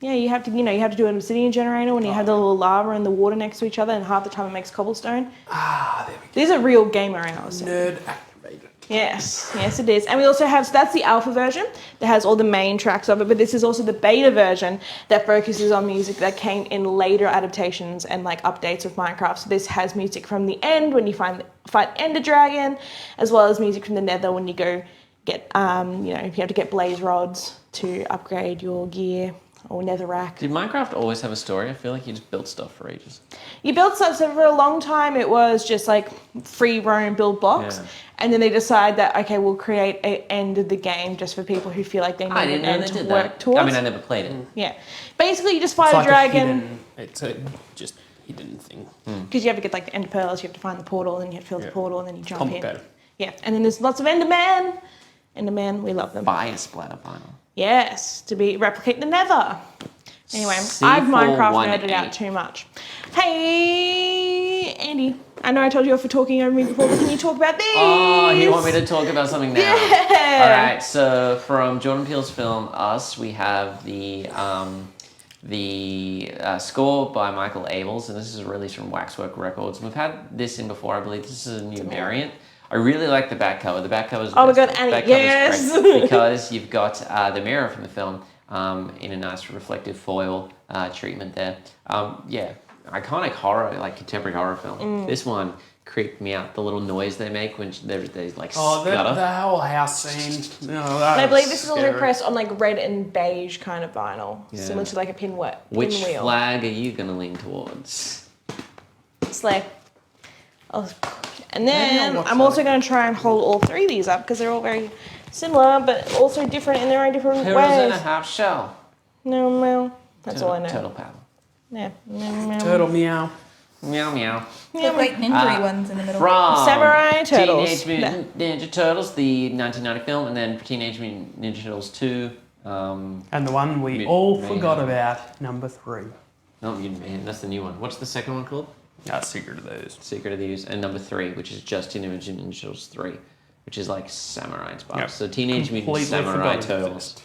Yeah, you have to do an obsidian generator when you have the little lava and the water next to each other, and half the time it makes cobblestone. There we go. These are real gamer hours. Nerd activated. Yes, it is. And we also have, so that's the alpha version that has all the main tracks of it, but this is also the beta version that focuses on music that came in later adaptations and updates of Minecraft. So this has music from the end when you fight Ender Dragon, as well as music from the Nether when you go get, if you have to get blaze rods to upgrade your gear or netherrack. Did Minecraft always have a story? I feel like you just built stuff for ages. You built stuff, so for a long time it was just free roam, build blocks. Yeah. And then they decide that, okay, we'll create an end of the game just for people who feel like they need an end to work towards. I mean, I never played it. Yeah. Basically, you just fight a dragon. It's a just hidden thing. Because you have to get the ender pearls, you have to find the portal, and you have to fill the portal, and then you jump Complicated. in. Yeah. And then there's lots of Enderman. Enderman, we love them. Buy a splatter vinyl. Yes, to replicate the nether. Anyway, I've Minecraft nerded out too much. Hey, Andy, I know I told you off for talking over me before, but can you talk about these? Oh, you want me to talk about something now? Yeah. All right, so from Jordan Peele's film Us, we have the score by Michael Abels, and this is a release from Waxwork Records. We've had this in before, I believe. This is a new variant. I really like the back cover. The back cover is my God, Annie, yes! great because you've got the mirror from the film in a nice reflective foil treatment there. Iconic horror, contemporary horror film. This one creeped me out. The little noise they make when they scutter. The whole house scene. And I believe this is also pressed on red and beige kind of vinyl, similar to a pinwheel. Which flag are you going to lean towards? Slay. And then I'm also going to try and hold all three of these up because they're all very similar, but also different in their own different ways. Turtles in a half shell. No. That's all I know. Turtle paddle. Yeah. Meow. Turtle meow. Meow meow. The great ninja ones in the middle. From Samurai Turtles. Teenage Mutant Ninja Turtles, the 1990 film, and then Teenage Mutant Ninja Turtles 2. And the one we all forgot about, number 3. Oh, that's the new one. What's the second one called? Secret of the Ooze. Secret of the Ooze. And number 3, which is just Teenage Mutant Ninja Turtles 3, which is samurai inspired. Yep. So Teenage Mutant Completely Samurai forgot Turtles.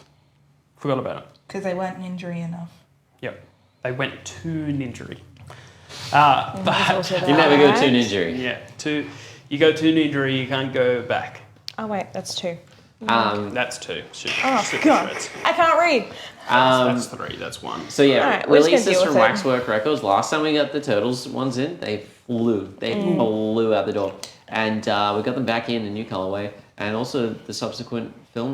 Forgot about it. Because they weren't ninja enough. Yep. They went too ninja-y. You never go too ninja. Yeah, you go too ninja, you can't go back. Oh wait, that's 2. That's 2. Super God, shreds. I can't read. That's 3. That's 1. So yeah, Alright, we're just gonna releases deal from with it. Waxwork Records. Last time we got the Turtles ones in, they flew. They flew out the door. And we got them back in a new colorway, and also the subsequent film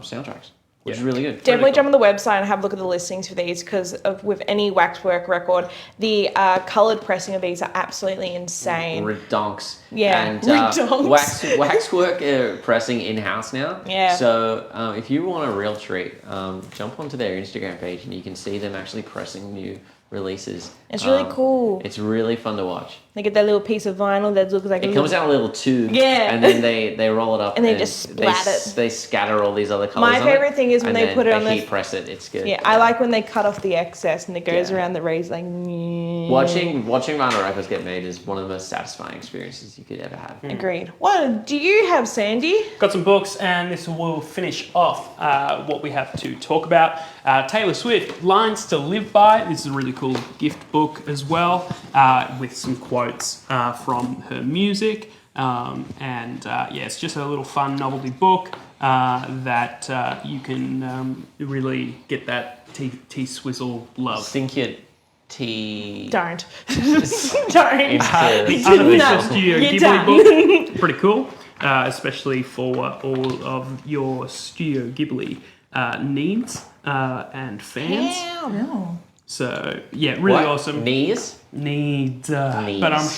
soundtracks, which is really good. Definitely jump on the website and have a look at the listings for these because with any Waxwork record, the coloured pressing of these are absolutely insane. Redonks. Yeah, and redonks. Waxwork pressing in-house now. Yeah. So if you want a real treat, jump onto their Instagram page and you can see them actually pressing new releases. It's really cool. It's really fun to watch. They get that little piece of vinyl that looks like It comes out in a little tube, Yeah. and then they roll it up, And they just splat it. They scatter all these other colors. My on favorite it, thing is when and they then put it on the heat press it. It's good. Yeah, I like when they cut off the excess and it goes Yeah. around the rays like. Watching vinyl records get made is one of the most satisfying experiences you could ever have. Agreed. What do you have, Sandy? Got some books, and this will finish off what we have to talk about. Taylor Swift, Lines to Live By. This is a really cool gift book as well, with some quotes from her music. It's just a little fun novelty book that you can really get that T-Swizzle love. Sink your tea. Don't. Don't. Into The unofficial No, Studio you're Ghibli done. book. Pretty cool, especially for all of your Studio Ghibli needs and fans. No. So yeah, really What? awesome. Needs? Needs. Needs. But I'm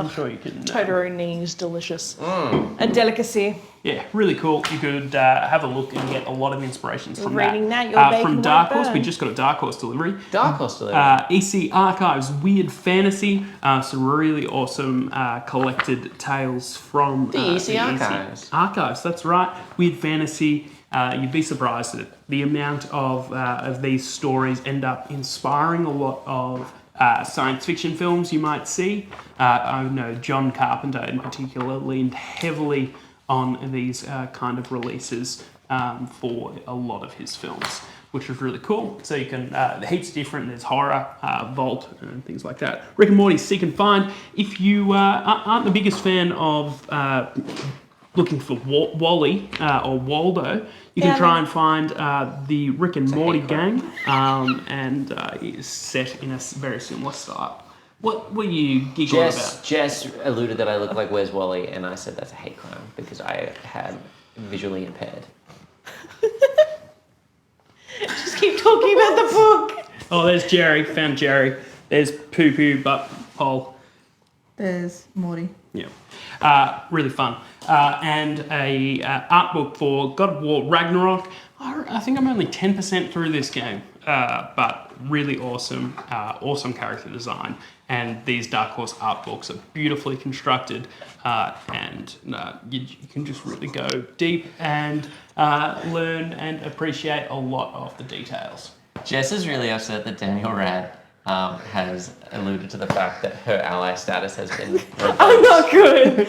sure you can. Totoro knees, delicious. A delicacy. Yeah, really cool. You could have a look and get a lot of inspirations from Reading that. that, your bacon from won't Dark Horse, burn. we just got a Dark Horse delivery. Dark Horse delivery. EC Archives, Weird Fantasy, some really awesome collected tales from The EC Archives. Archives, that's right. Weird Fantasy. You'd be surprised at the amount of these stories end up inspiring a lot of science fiction films you might see. I know John Carpenter in particular leaned heavily on these kind of releases for a lot of his films, which was really cool. So you can, the heat's different, there's horror, Vault, and things like that. Rick and Morty, Seek and Find. If you aren't the biggest fan of looking for Wally or Waldo, you can try and find the Rick and Morty gang, and it's set in a very similar style. What were you giggling about? Jess alluded that I look like Where's Wally, and I said that's a hate crime because I had visually impaired. Just keep talking about the book. Oh, there's Jerry. Found Jerry. There's Poo Poo Butt Hole. There's Morty. Yeah. Really fun. And a art book for God of War Ragnarok. I think I'm only 10% through this game, but really awesome, awesome character design. And these Dark Horse art books are beautifully constructed, and you can just really go deep and learn and appreciate a lot of the details. Jess is really upset that Daniel Rad has alluded to the fact that her ally status has been revoked. I'm not good.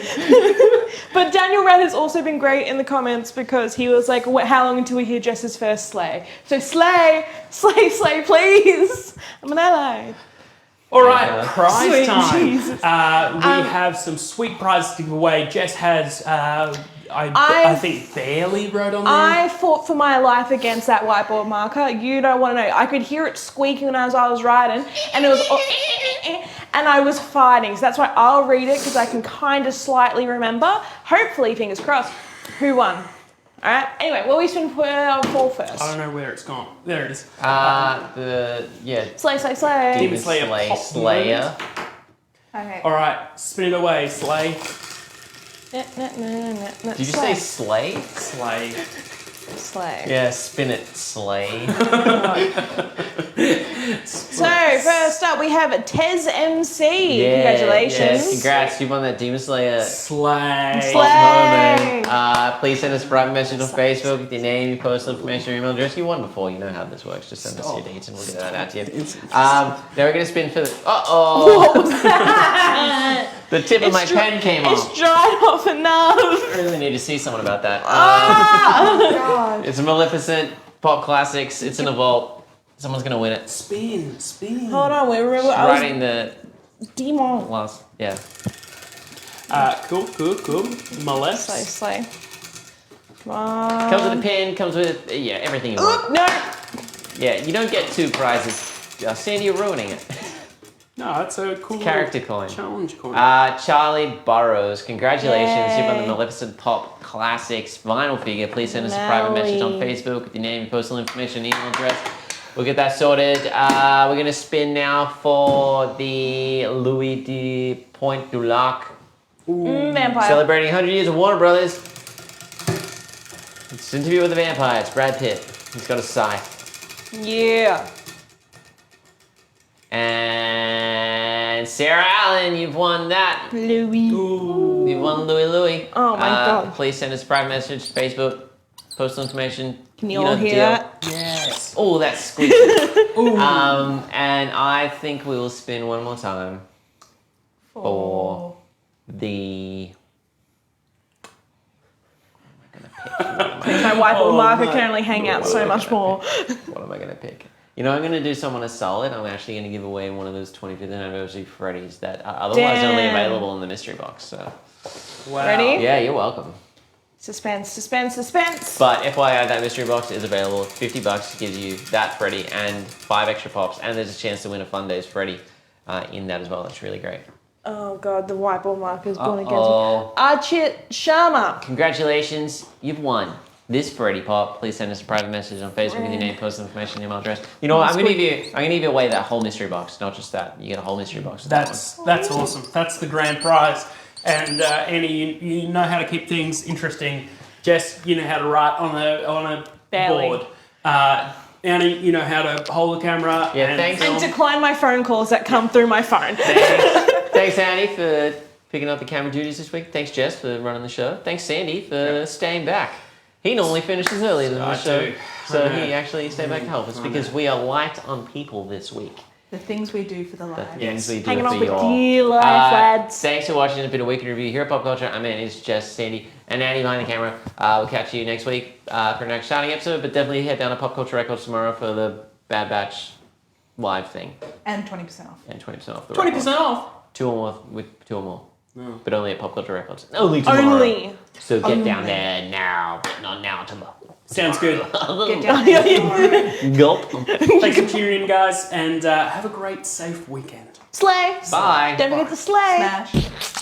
But Daniel Rad has also been great in the comments because he was like, how long until we hear Jess's first slay? So slay, please. I'm an ally. All right, Yeah. prize Sweet time. Jesus. We have some sweet prizes to give away. Jess has, I think, barely wrote on there. I fought for my life against that whiteboard marker. You don't want to know. I could hear it squeaking as I was writing, and it was, and I was fighting. So that's why I'll read it because I can kind of slightly remember. Hopefully, fingers crossed. Who won? All right. Anyway, what we spin for first? I don't know where it's gone. There it is. Slay. Demon Slayer Pop Slayer. Okay. All right, spin it away, Slay. Did you say slay? Slay. Slay? Yeah, spin it, slay. So first up, we have Tez MC. Congratulations. Yes, congrats. You won that Demon Slayer Slay. moment. Please send us a private message on Facebook with your name, your postal information, your email address. You won before. You know how this works. Just send us your dates and we'll get that out to you. Now we're going to spin for the... What was that? The tip of my pen came It's off. dried off enough. I really need to see someone about that. God. It's a Maleficent, Pop Classics. It's in a vault. Someone's going to win it. Spin. Hold on, I was Writing the demon. last... Yeah. Cool. Molest. Slay. Comes with a pin, comes with... Yeah, everything you want. No. Yeah, you don't get 2 prizes. Sandy, you're ruining it. No, that's a cool Character coin. challenge coin. Charlie Burrows, congratulations. You won the Yay. Maleficent Pop Classics vinyl figure. Please send us a private message on Maui. Facebook with your name, your postal information, email address. We'll get that sorted. We're going to spin now for the Louis de Pointe du Lac. Vampire. Celebrating 100 years of Warner Brothers. It's an interview with the vampire. It's Brad Pitt. He's got a scythe. Yeah. And Sarah Allen, you've won that. Louis. You've won Louis. Oh my God. Please send us a private message, Facebook, postal information. Can you all hear that? Yes. Oh, that's squeaky. And I think we will spin one more time for the. My whiteboard marker can only hang out so much more. What am I going to pick? You know, I'm going to do someone a solid. I'm actually going to give away one of those 25th anniversary Freddies that are otherwise only Damn. available in the mystery box. So, Wow. Ready? yeah, you're welcome. Suspense, suspense, suspense. But FYI, that mystery box is available. $50 gives you that Freddy and 5 extra pops, and there's a chance to win a Fun Days Freddy in that as well. That's really great. Oh God, the whiteboard marker's gone against me. Uh-oh. Archit Sharma. Congratulations, you've won this Freddy Pop. Please send us a private message on Facebook with your name, postal information, email address. You know what? I'm gonna give you away that whole mystery box, not just that. You get a whole mystery box. With That's awesome. That's the grand prize. And Annie, you know how to keep things interesting. Jess, you know how to write on a Barely. board. Annie, you know how to hold the camera. Yeah, and thanks. film. And decline my phone calls that come through my phone. Thanks, Andy, for picking up the camera duties this week. Thanks, Jess, for running the show. Thanks, Sandy, for staying back. He normally finishes earlier than the show, do. so he actually stayed back to help us because we are light on people this week. The things we do for the The lives. things we do Hanging for off with y'all. dear life, lads. Thanks for watching. It's been a week in review here at Popcultcha. I'm Andy, it's Jess, Sandy, and Andy behind the camera. We'll catch you next week for our next shouting episode, but definitely head down to Popcultcha Records tomorrow for the Bad Batch live thing. And 20% off. And 20% off the 20% record. off. 2 or more, with 2 or more. No. But only at Popcultcha Records. Only tomorrow. Only. So get down there now. Not now, tomorrow. Sounds good. Get down there. Gulp. Thanks for tuning in, guys, and have a great, safe weekend. Slay. Bye. Don't forget to slay. Smash.